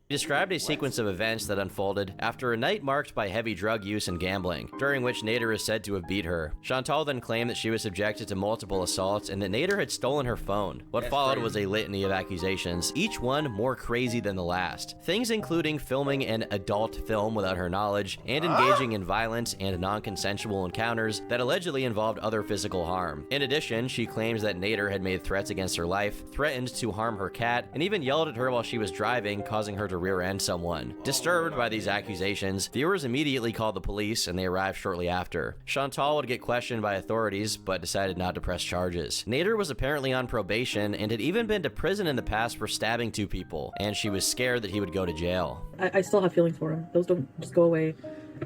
She described a sequence of events that unfolded after a night marked by heavy drug use and gambling, during which Nader is said to have beat her. Chantal then claimed that she was subjected to multiple assaults and that Nader had stolen her phone. What followed was a litany of accusations, each one more crazy than the last. Things including filming an adult film without her knowledge and engaging in violent and non-consensual encounters that allegedly involved other physical harm. In addition, she claims that Nader had made threats against her life, threatened to harm her cat, and even yelled at her while she was driving, causing her to rear-end someone. Disturbed by these accusations, viewers immediately called the police, and they arrived shortly after. Chantal would get questioned by authorities, but decided not to press charges. Nader was apparently on probation and had even been to prison in the past for stabbing 2 people, and she was scared that he would go to jail. I still have feelings for him. Those don't just go away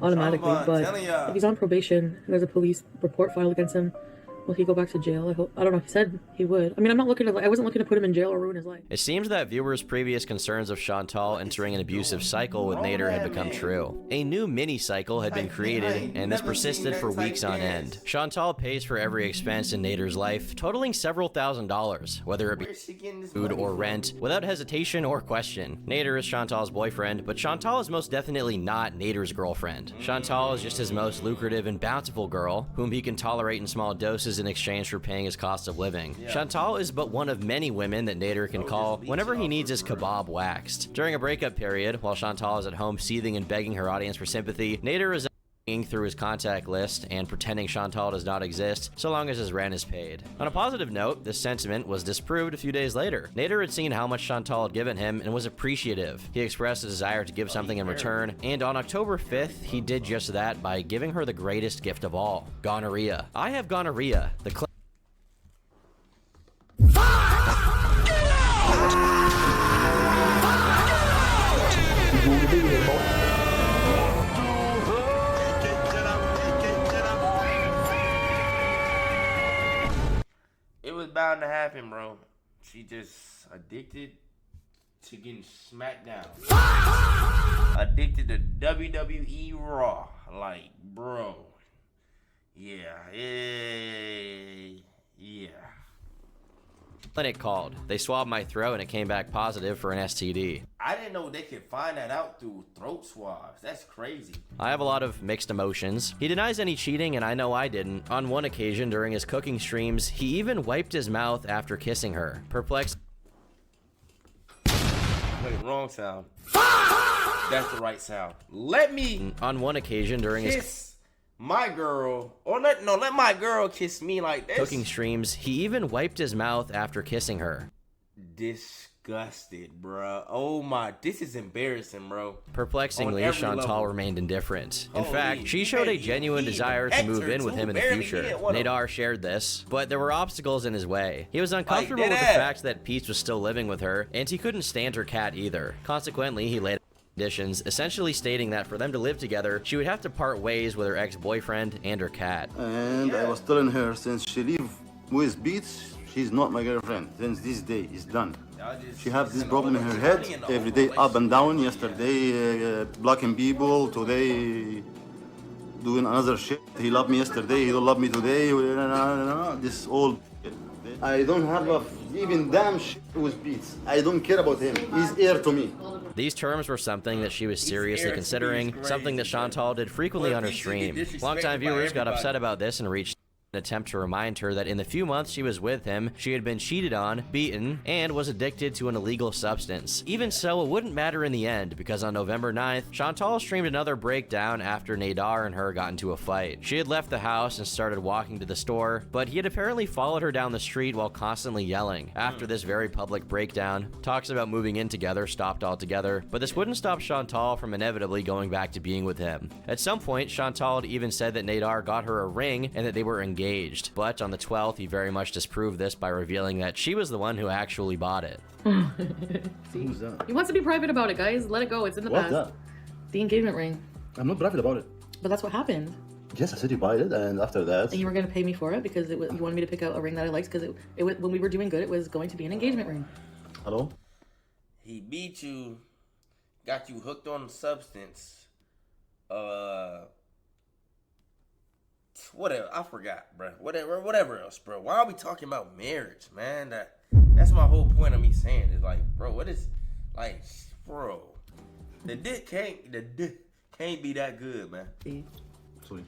automatically, but if he's on probation and there's a police report filed against him, will he go back to jail? I don't know. He said he would. I mean, I wasn't looking to put him in jail or ruin his life. It seems that viewers' previous concerns of Chantal entering an abusive cycle with Nader had become true. A new mini-cycle had been created, and this persisted for weeks on end. Chantal pays for every expense in Nader's life, totaling several $1,000s, whether it be food or rent, without hesitation or question. Nader is Chantal's boyfriend, but Chantal is most definitely not Nader's girlfriend. Chantal is just his most lucrative and bountiful girl, whom he can tolerate in small doses in exchange for paying his cost of living. Chantal is but one of many women that Nader can call whenever he needs his kebab waxed. During a breakup period, while Chantal is at home seething and begging her audience for sympathy, Nader is through his contact list and pretending Chantal does not exist so long as his rent is paid. On a positive note, this sentiment was disproved a few days later. Nader had seen how much Chantal had given him and was appreciative. He expressed a desire to give something in return, and on October 5th, he did just that by giving her the greatest gift of all, gonorrhea. I have gonorrhea. The It was bound to happen, bro. She just addicted to getting smacked down. Addicted to WWE Raw. Like, bro. Yeah. clinic called. They swabbed my throat and it came back positive for an STD. I didn't know they could find that out through throat swabs. That's crazy. I have a lot of mixed emotions. He denies any cheating, and I know I didn't. On one occasion during his cooking streams, he even wiped his mouth after kissing her. Perplexed. Wait, wrong sound. That's the right sound. Let me On one occasion during his kiss my girl, or let my girl kiss me like this. cooking streams, he even wiped his mouth after kissing her. Disgusted, bro. Oh my, this is embarrassing, bro. Perplexingly, Chantal remained indifferent. In fact, she showed a genuine desire to move in with him in the future. Nader shared this, but there were obstacles in his way. He was uncomfortable with the fact that Peach was still living with her, and he couldn't stand her cat either. Consequently, he laid conditions, essentially stating that for them to live together, she would have to part ways with her ex-boyfriend and her cat. And I was telling her, since she live with Beats, she's not my girlfriend. Since this day is done. She have this problem in her head every day, up and down. Yesterday blocking people, today doing another shit. He loved me yesterday, he don't love me today. This all. I don't have a even damn shit with Beats. I don't care about him. He's air to me. These terms were something that she was seriously considering, something that Chantal did frequently on her stream. Longtime viewers got upset about this and reached an attempt to remind her that in the few months she was with him, she had been cheated on, beaten, and was addicted to an illegal substance. Even so, it wouldn't matter in the end, because on November 9th, Chantal streamed another breakdown after Nadar and her got into a fight. She had left the house and started walking to the store, but he had apparently followed her down the street while constantly yelling. After this very public breakdown, talks about moving in together stopped altogether, but this wouldn't stop Chantal from inevitably going back to being with him. At some point, Chantal had even said that Nadar got her a ring and that they were engaged. But on the 12th, he very much disproved this by revealing that she was the one who actually bought it. Who's that? He wants to be private about it, guys. Let it go. It's in the past. What's that? The engagement ring. I'm not private about it. But that's what happened. Yes, I said you buy it, and after that... And you were going to pay me for it because you wanted me to pick out a ring that I liked because when we were doing good, it was going to be an engagement ring. Hello? He beat you, got you hooked on substance. Whatever, I forgot, bro. Whatever else, bro. Why are we talking about marriage, man? That's my whole point of me saying is like, bro, what is, like, bro, the dick can't be that good, man. Sorry.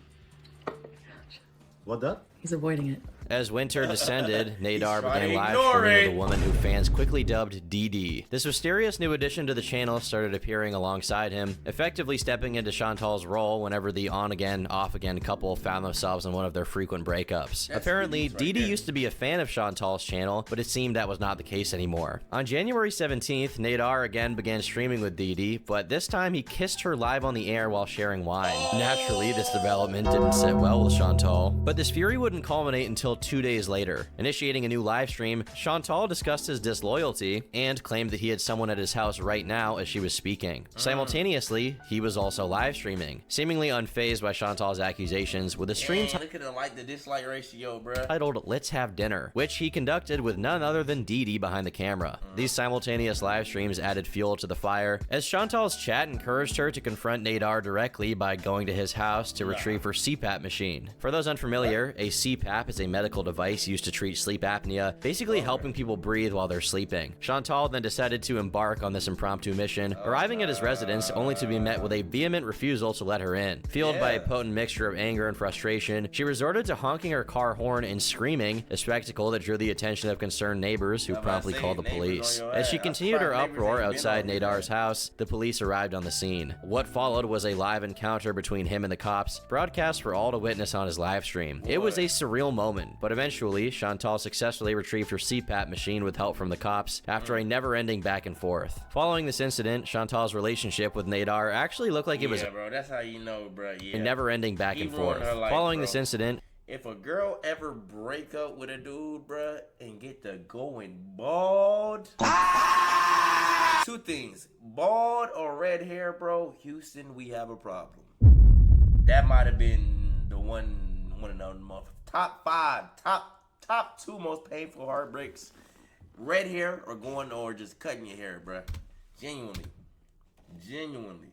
What that? He's avoiding it. As winter descended, Nadar began live streaming with a woman who fans quickly dubbed DD. This mysterious new addition to the channel started appearing alongside him, effectively stepping into Chantal's role whenever the on-again, off-again couple found themselves in one of their frequent breakups. Apparently, DD used to be a fan of Chantal's channel, but it seemed that was not the case anymore. On January 17th, Nadar again began streaming with DD, but this time he kissed her live on the air while sharing wine. Naturally, this development didn't sit well with Chantal, but this fury wouldn't culminate until 2 days later. Initiating a new live stream, Chantal discussed his disloyalty and claimed that he had someone at his house right now as she was speaking. Simultaneously, he was also live streaming, seemingly unfazed by Chantal's accusations, with a stream Look at the like to dislike ratio, bro. titled Let's Have Dinner, which he conducted with none other than Dee behind the camera. These simultaneous live streams added fuel to the fire, as Chantal's chat encouraged her to confront Nadar directly by going to his house to retrieve her CPAP machine. For those unfamiliar, a CPAP is a medical device used to treat sleep apnea, basically helping people breathe while they're sleeping. Chantal then decided to embark on this impromptu mission, arriving at his residence only to be met with a vehement refusal to let her in. Fueled by a potent mixture of anger and frustration, she resorted to honking her car horn and screaming, a spectacle that drew the attention of concerned neighbors who promptly called the police. As she continued her uproar outside Nadar's house, the police arrived on the scene. What followed was a live encounter between him and the cops, broadcast for all to witness on his live stream. It was a surreal moment, but eventually, Chantal successfully retrieved her CPAP machine with help from the cops after a never-ending back and forth. Following this incident, Chantal's relationship with Nadar actually looked like it was bro, that's how you know, bro. a never-ending back and forth. Following this incident, if a girl ever break up with a dude, bruh, and get to going bald, two things, bald or red hair, bro, Houston, we have a problem. That might have been the one of the top two most painful heartbreaks. Red hair or just cutting your hair, bruh. Genuinely.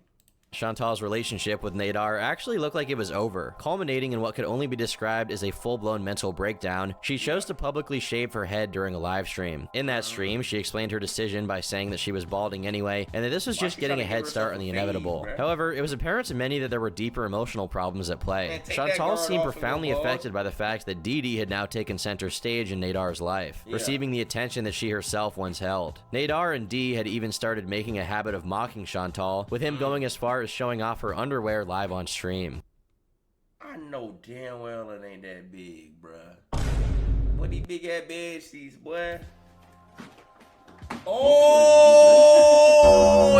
Chantal's relationship with Nadar actually looked like it was over, culminating in what could only be described as a full-blown mental breakdown. She chose to publicly shave her head during a live stream. In that stream, she explained her decision by saying that she was balding anyway, and that this was just getting a head start on the inevitable. However, it was apparent to many that there were deeper emotional problems at play. Chantal seemed profoundly affected by the fact that Dee had now taken center stage in Nadar's life, receiving the attention that she herself once held. Nadar and Dee had even started making a habit of mocking Chantal, with him going as far as showing off her underwear live on stream. I know damn well it ain't that big, bruh. What these big ass bed sheets, boy? Oh,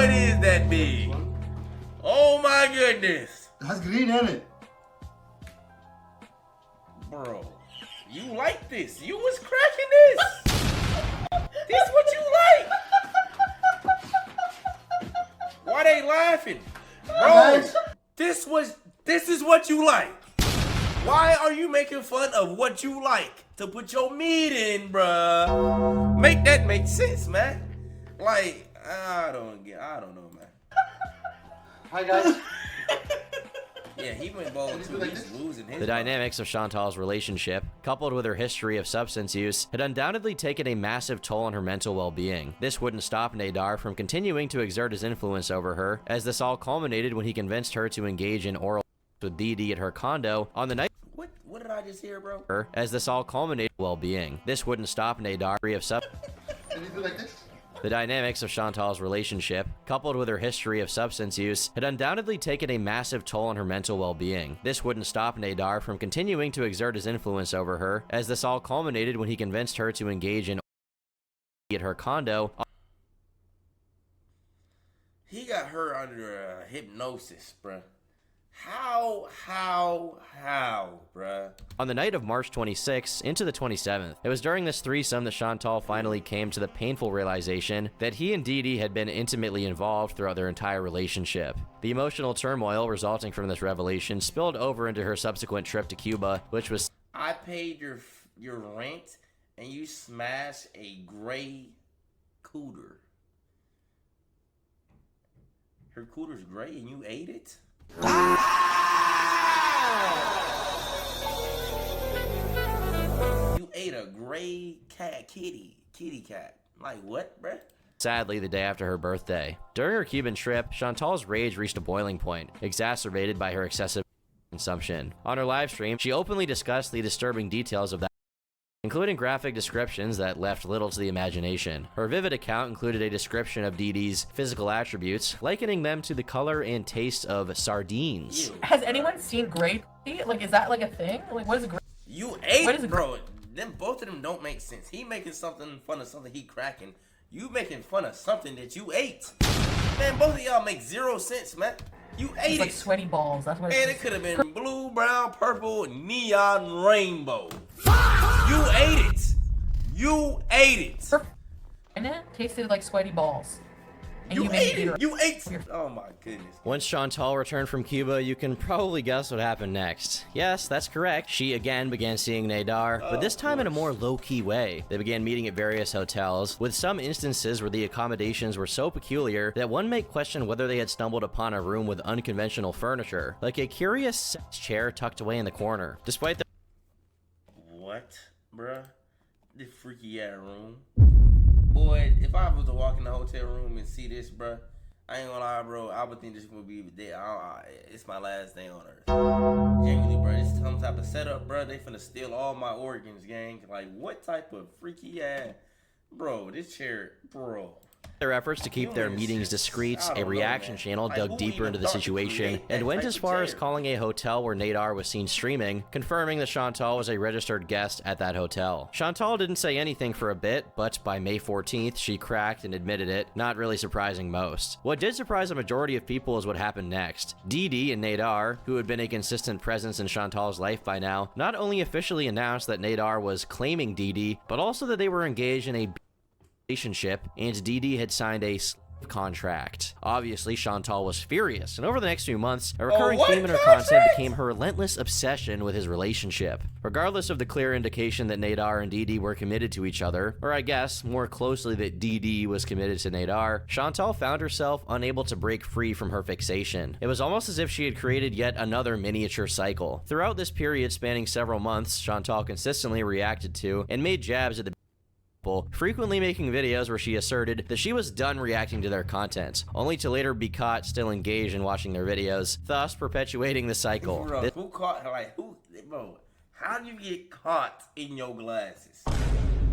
it is that big. Oh my goodness. It has green in it. Bro, you like this. You was cracking this. This what you like. Why they laughing? Bro, this is what you like. Why are you making fun of what you like to put your meat in, bruh? Make that make sense, man. Like, I don't know, man. Hi guys. Yeah, he went bold too. He's losing his The dynamics of Chantal's relationship, coupled with her history of substance use, had undoubtedly taken a massive toll on her mental well-being. This wouldn't stop Nadar from continuing to exert his influence over her, as this all culminated when he convinced her to engage in oral with DD at her condo on the night. What did I just hear, bro? As this all culminated well-being. This wouldn't stop Nadar of sub. Can you do like this? The dynamics of Chantal's relationship, coupled with her history of substance use, had undoubtedly taken a massive toll on her mental well-being. This wouldn't stop Nadar from continuing to exert his influence over her, as this all culminated when he convinced her to engage in at her condo. He got her under hypnosis, bruh. How, bruh? On the night of March 26th into the 27th, it was during this threesome that Chantal finally came to the painful realization that he and Dee had been intimately involved throughout their entire relationship. The emotional turmoil resulting from this revelation spilled over into her subsequent trip to Cuba, which was... I paid your rent, and you smashed a gray cooter. Her cooter's gray, and you ate it? You ate a gray kitty cat. Like what, bruh? Sadly, the day after her birthday. During her Cuban trip, Chantal's rage reached a boiling point, exacerbated by her excessive consumption. On her live stream, she openly discussed the disturbing details of that, including graphic descriptions that left little to the imagination. Her vivid account included a description of Dee Dee's physical attributes, likening them to the color and taste of sardines. Ew. Has anyone seen grape? Like, is that like a thing? Like, what is a grape? You ate it, bro. Both of them don't make sense. He making something fun of something he cracking. You making fun of something that you ate. Man, both of y'all make 0 sense, man. You ate It's it. like sweaty balls. That's what And it could have been blue, brown, purple, neon, rainbow. You ate it. You ate it. And it tasted like sweaty balls. And You ate it. You ate it. Oh my goodness. Once Chantal returned from Cuba, you can probably guess what happened next. Yes, that's correct. She again began seeing Nadar, but this time in a more low-key way. They began meeting at various hotels, with some instances where the accommodations were so peculiar that one may question whether they had stumbled upon a room with unconventional furniture, like a curious sex chair tucked away in the corner. Despite the What, bruh? This freaky ass room. Boy, if I was to walk in the hotel room and see this, bruh, I ain't gonna lie, bro. I would think this would be there. It's my last day on earth. Genuinely, bro. This some type of setup, bro. They finna steal all my organs, gang. Like, what type of freaky ass, bro? This chair, bro. their efforts to keep their meetings discreet, a reaction channel dug deeper into the situation and went as far as calling a hotel where Nadar was seen streaming, confirming that Chantal was a registered guest at that hotel. Chantal didn't say anything for a bit, but by May 14th, she cracked and admitted it, not really surprising most. What did surprise a majority of people is what happened next. Dee and Nadar, who had been a consistent presence in Chantal's life by now, not only officially announced that Nadar was claiming Dee, but also that they were engaged in a relationship, and Dee had signed a contract. Obviously, Chantal was furious, and over the next few months, a recurring theme in her content became her relentless obsession with his relationship. Regardless of the clear indication that Nadar and Dee were committed to each other, or I guess, more closely that Dee was committed to Nadar, Chantal found herself unable to break free from her fixation. It was almost as if she had created yet another miniature cycle. Throughout this period spanning several months, Chantal consistently reacted to and made jabs at the frequently making videos where she asserted that she was done reacting to their content, only to later be caught still engaged in watching their videos, thus perpetuating the cycle. Bro, who caught her? Like, who, bro, how do you get caught in your glasses?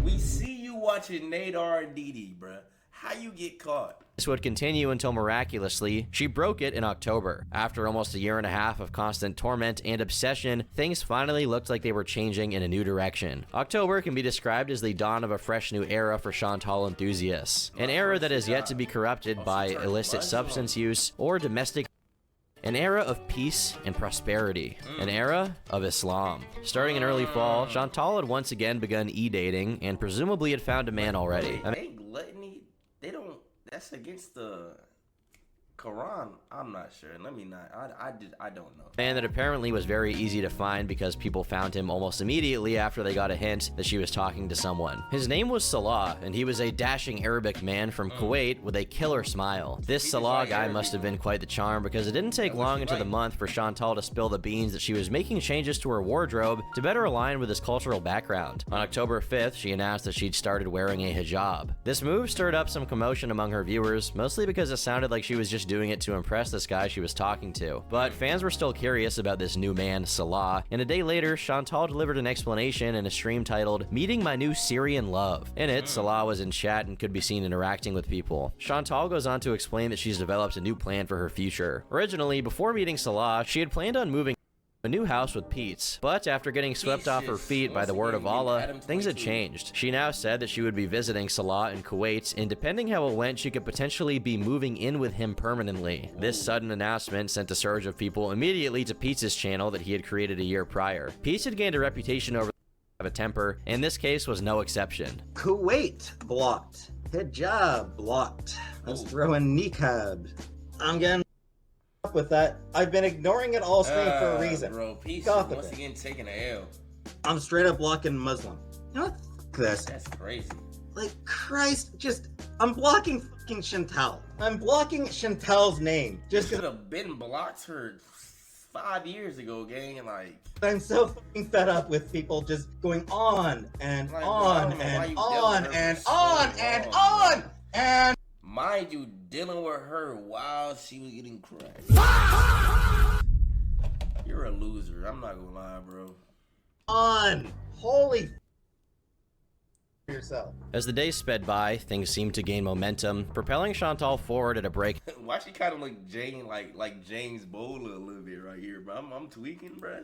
We see you watching Nadar and Dee, bro. How you get caught? This would continue until miraculously, she broke it in October. After almost a year and a half of constant torment and obsession, things finally looked like they were changing in a new direction. October can be described as the dawn of a fresh new era for Chantal enthusiasts. An era that is yet to be corrupted by illicit substance use or domestic. An era of peace and prosperity. An era of Islam. Starting in early fall, Chantal had once again begun e-dating and presumably had found a man already. They gluttony, they don't, that's against the Quran, I'm not sure. Let me not. I don't know. Man that apparently was very easy to find because people found him almost immediately after they got a hint that she was talking to someone. His name was Salah, and he was a dashing Arabic man from Kuwait with a killer smile. This Salah guy must have been quite the charm because it didn't take long into the month for Chantal to spill the beans that she was making changes to her wardrobe to better align with his cultural background. On October 5th, she announced that she'd started wearing a hijab. This move stirred up some commotion among her viewers, mostly because it sounded like she was just doing it to impress this guy she was talking to. But fans were still curious about this new man, Salah, and a day later, Chantal delivered an explanation in a stream titled, "Meeting My New Syrian Love." In it, Salah was in chat and could be seen interacting with people. Chantal goes on to explain that she's developed a new plan for her future. Originally, before meeting Salah, she had planned on moving a new house with Pete's, but after getting swept off her feet by the word of Allah, things had changed. She now said that she would be visiting Salah in Kuwait, and depending how it went, she could potentially be moving in with him permanently. This sudden announcement sent a surge of people immediately to Pete's channel that he had created a year prior. Pete's had gained a reputation over a temper, and this case was no exception. Kuwait blocked. Hijab blocked. Let's throw in niqab. I'm getting up with that. I've been ignoring it all stream for a reason. Bro, Peace once again taking an L. I'm straight up blocking Muslim. You know what? F this. That's crazy. Like, Christ, I'm blocking fucking Chantal. I'm blocking Chantal's name. Just could have been blocked her 5 years ago, gang. Like, I'm so fucking fed up with people just going on and like, on and on and on and on and. Mind you, dealing with her while she was getting crushed. You're a loser. I'm not gonna lie, bro. On. Holy yourself. As the days sped by, things seemed to gain momentum, propelling Chantal forward at a break. Why she kind of look Jane like James Bowler a little bit right here, bro? I'm tweaking, bro.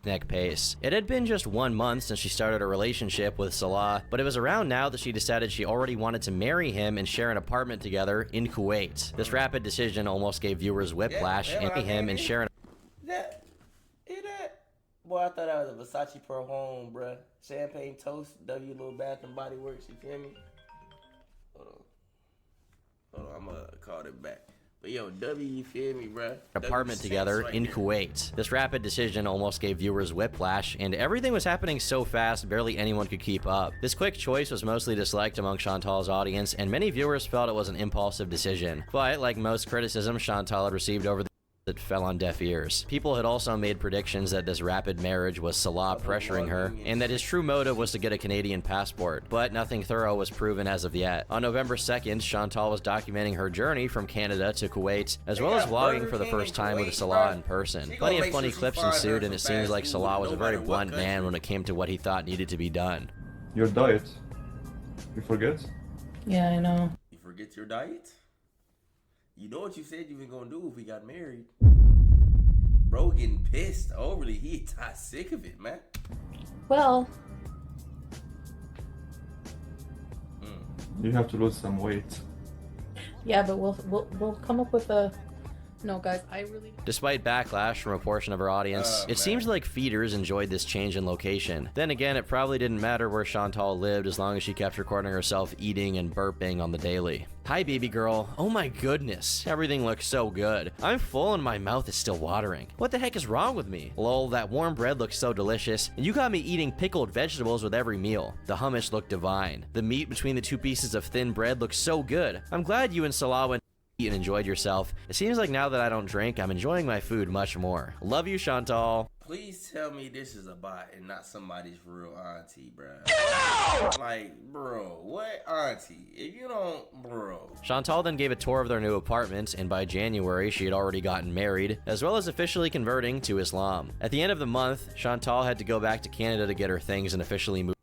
Neck pace. It had been just 1 month since she started a relationship with Salah, but it was around now that she decided she already wanted to marry him and share an apartment together in Kuwait. This rapid decision almost gave viewers whiplash, him and share an Boy, I thought that was a Versace Pearl Home, bruh. Champagne toast, W Little Bath and Body Works, you feel me? Hold on, I'm gonna call it back. But yo, W, you feel me, bruh? Apartment together right in Kuwait. This rapid decision almost gave viewers whiplash, and everything was happening so fast barely anyone could keep up. This quick choice was mostly disliked among Chantal's audience, and many viewers felt it was an impulsive decision. But like most criticism Chantal had received over the that fell on deaf ears. People had also made predictions that this rapid marriage was Salah pressuring her, and that his true motive was to get a Canadian passport, but nothing thorough was proven as of yet. On November 2nd, Chantal was documenting her journey from Canada to Kuwait, as well as vlogging for the first time with Salah in person. Plenty of funny clips ensued, and it seems like Salah was a very blunt man when it came to what he thought needed to be done. Your diet. You forget? Yeah, I know. You forget your diet? You know what you said you were gonna do if we got married. Bro getting pissed overly. He got sick of it, man. Well. You have to lose some weight. Yeah, but we'll come up with a. No, guys, I really. Despite backlash from a portion of her audience, it seems like feeders enjoyed this change in location. Then again, it probably didn't matter where Chantal lived as long as she kept recording herself eating and burping on the daily. Hi, baby girl. Oh my goodness, everything looks so good. I'm full and my mouth is still watering. What the heck is wrong with me? Lol, that warm bread looks so delicious, and you got me eating pickled vegetables with every meal. The hummus looked divine. The meat between the 2 pieces of thin bread looks so good. I'm glad you and Salah went and enjoyed yourself. It seems like now that I don't drink, I'm enjoying my food much more. Love you, Chantal. Please tell me this is a bot and not somebody's real auntie, bro. Like, bro, what auntie? If you don't, bro. Chantal then gave a tour of their new apartment, and by January, she had already gotten married, as well as officially converting to Islam. At the end of the month, Chantal had to go back to Canada to get her things and officially move.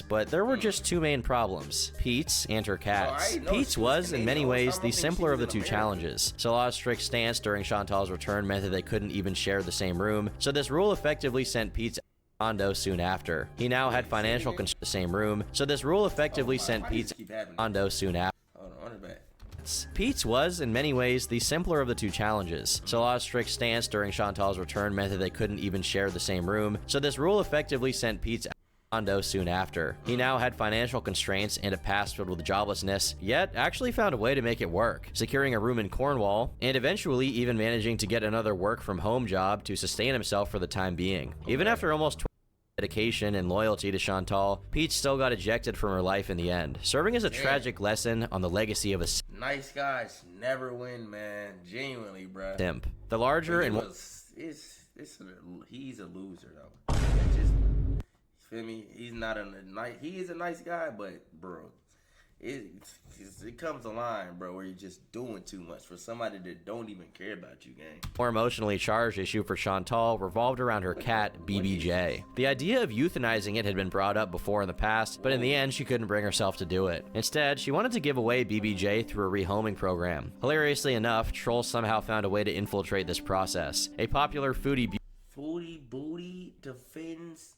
But there were just 2 main problems, Pete's and her cats. Pete's was, in many ways, the simpler of the 2 challenges. Salah's strict stance during Chantal's return meant that they couldn't even share the same room, so this rule effectively sent Pete's condo soon after. He now had financial constraints in the same room, so this rule effectively sent Pete's condo soon after. Pete's was, in many ways, the simpler of the 2 challenges. Salah's strict stance during Chantal's return meant that they couldn't even share the same room, so this rule effectively sent Pete's condo soon after. He now had financial constraints and a past filled with joblessness, yet actually found a way to make it work, securing a room in Cornwall, and eventually even managing to get another work-from-home job to sustain himself for the time being. Even after almost 20 dedication and loyalty to Chantal, Peach still got ejected from her life in the end, serving as a tragic lesson on the legacy of a nice guys never win, man. Genuinely, bruh. simp. The larger and he's a loser though. Just feel me. He's not a nice. He is a nice guy, but bro, it comes a line, bro, where you're just doing too much for somebody that don't even care about you, gang. More emotionally charged issue for Chantal revolved around her cat, BBJ. The idea of euthanizing it had been brought up before in the past, but in the end, she couldn't bring herself to do it. Instead, she wanted to give away BBJ through a rehoming program. Hilariously enough, trolls somehow found a way to infiltrate this process. A popular foodie booty defends.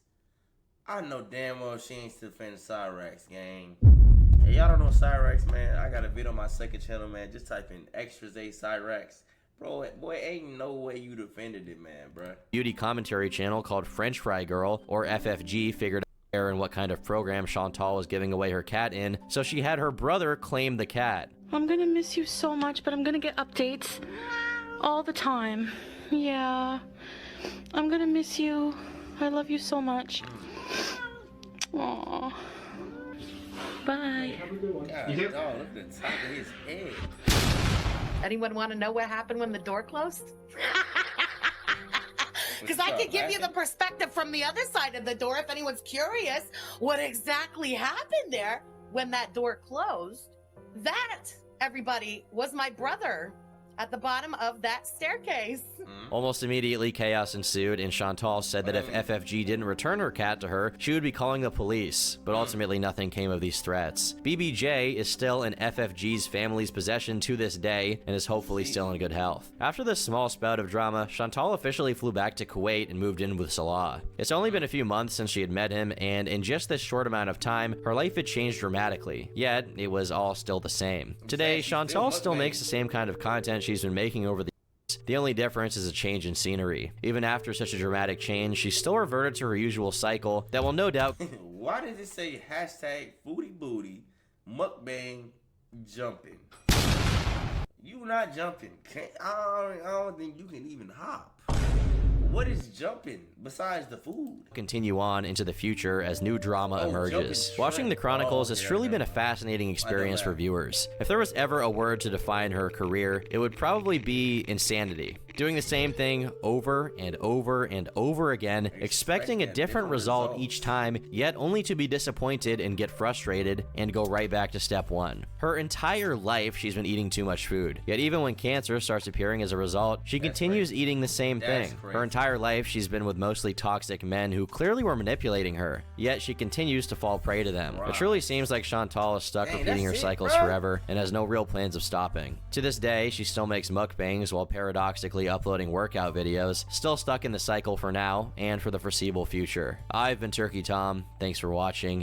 I know damn well she ain't defending Cyrax, gang. Hey, y'all don't know Cyrax, man. I got a video on my second channel, man. Just type in KingZayyy Cyrax. Bro, boy, ain't no way you defended it, man, bro. Beauty commentary channel called French Fry Girl, or FFG, figured out in what kind of program Chantal was giving away her cat in, so she had her brother claim the cat. I'm gonna miss you so much, but I'm gonna get updates all the time. Yeah, I'm gonna miss you. I love you so much. Aww. Bye. God, dog, look at the top of his head. Anyone want to know what happened when the door closed? Because I could give you the perspective from the other side of the door if anyone's curious what exactly happened there when that door closed. That, everybody, was my brother at the bottom of that staircase. Almost immediately, chaos ensued, and Chantal said that if FFG didn't return her cat to her, she would be calling the police, but ultimately nothing came of these threats. BBJ is still in FFG's family's possession to this day, and is hopefully still in good health. After this small spout of drama, Chantal officially flew back to Kuwait and moved in with Salah. It's only been a few months since she had met him, and in just this short amount of time, her life had changed dramatically, yet it was all still the same. Today, Chantal still makes the same kind of content she's been making over the years. The only difference is a change in scenery. Even after such a dramatic change, she still reverted to her usual cycle that will no doubt Why did it say hashtag foodie booty mukbang jumping? You not jumping. I don't think you can even hop. What is jumping besides the food? Continue on into the future as new drama emerges. Watching the Chronicles has truly been a fascinating experience for viewers. If there was ever a word to define her career, it would probably be insanity. Doing the same thing over and over and over again, expecting a different result each time, yet only to be disappointed and get frustrated and go right back to step one. Her entire life, she's been eating too much food. Yet even when cancer starts appearing as a result, she continues eating the same thing. Her entire life, she's been with mostly toxic men who clearly were manipulating her, yet she continues to fall prey to them. It truly seems like Chantal is stuck repeating her cycles forever and has no real plans of stopping. To this day, she still makes mukbangs while paradoxically uploading workout videos, still stuck in the cycle for now and for the foreseeable future. I've been Turkey Tom. Thanks for watching.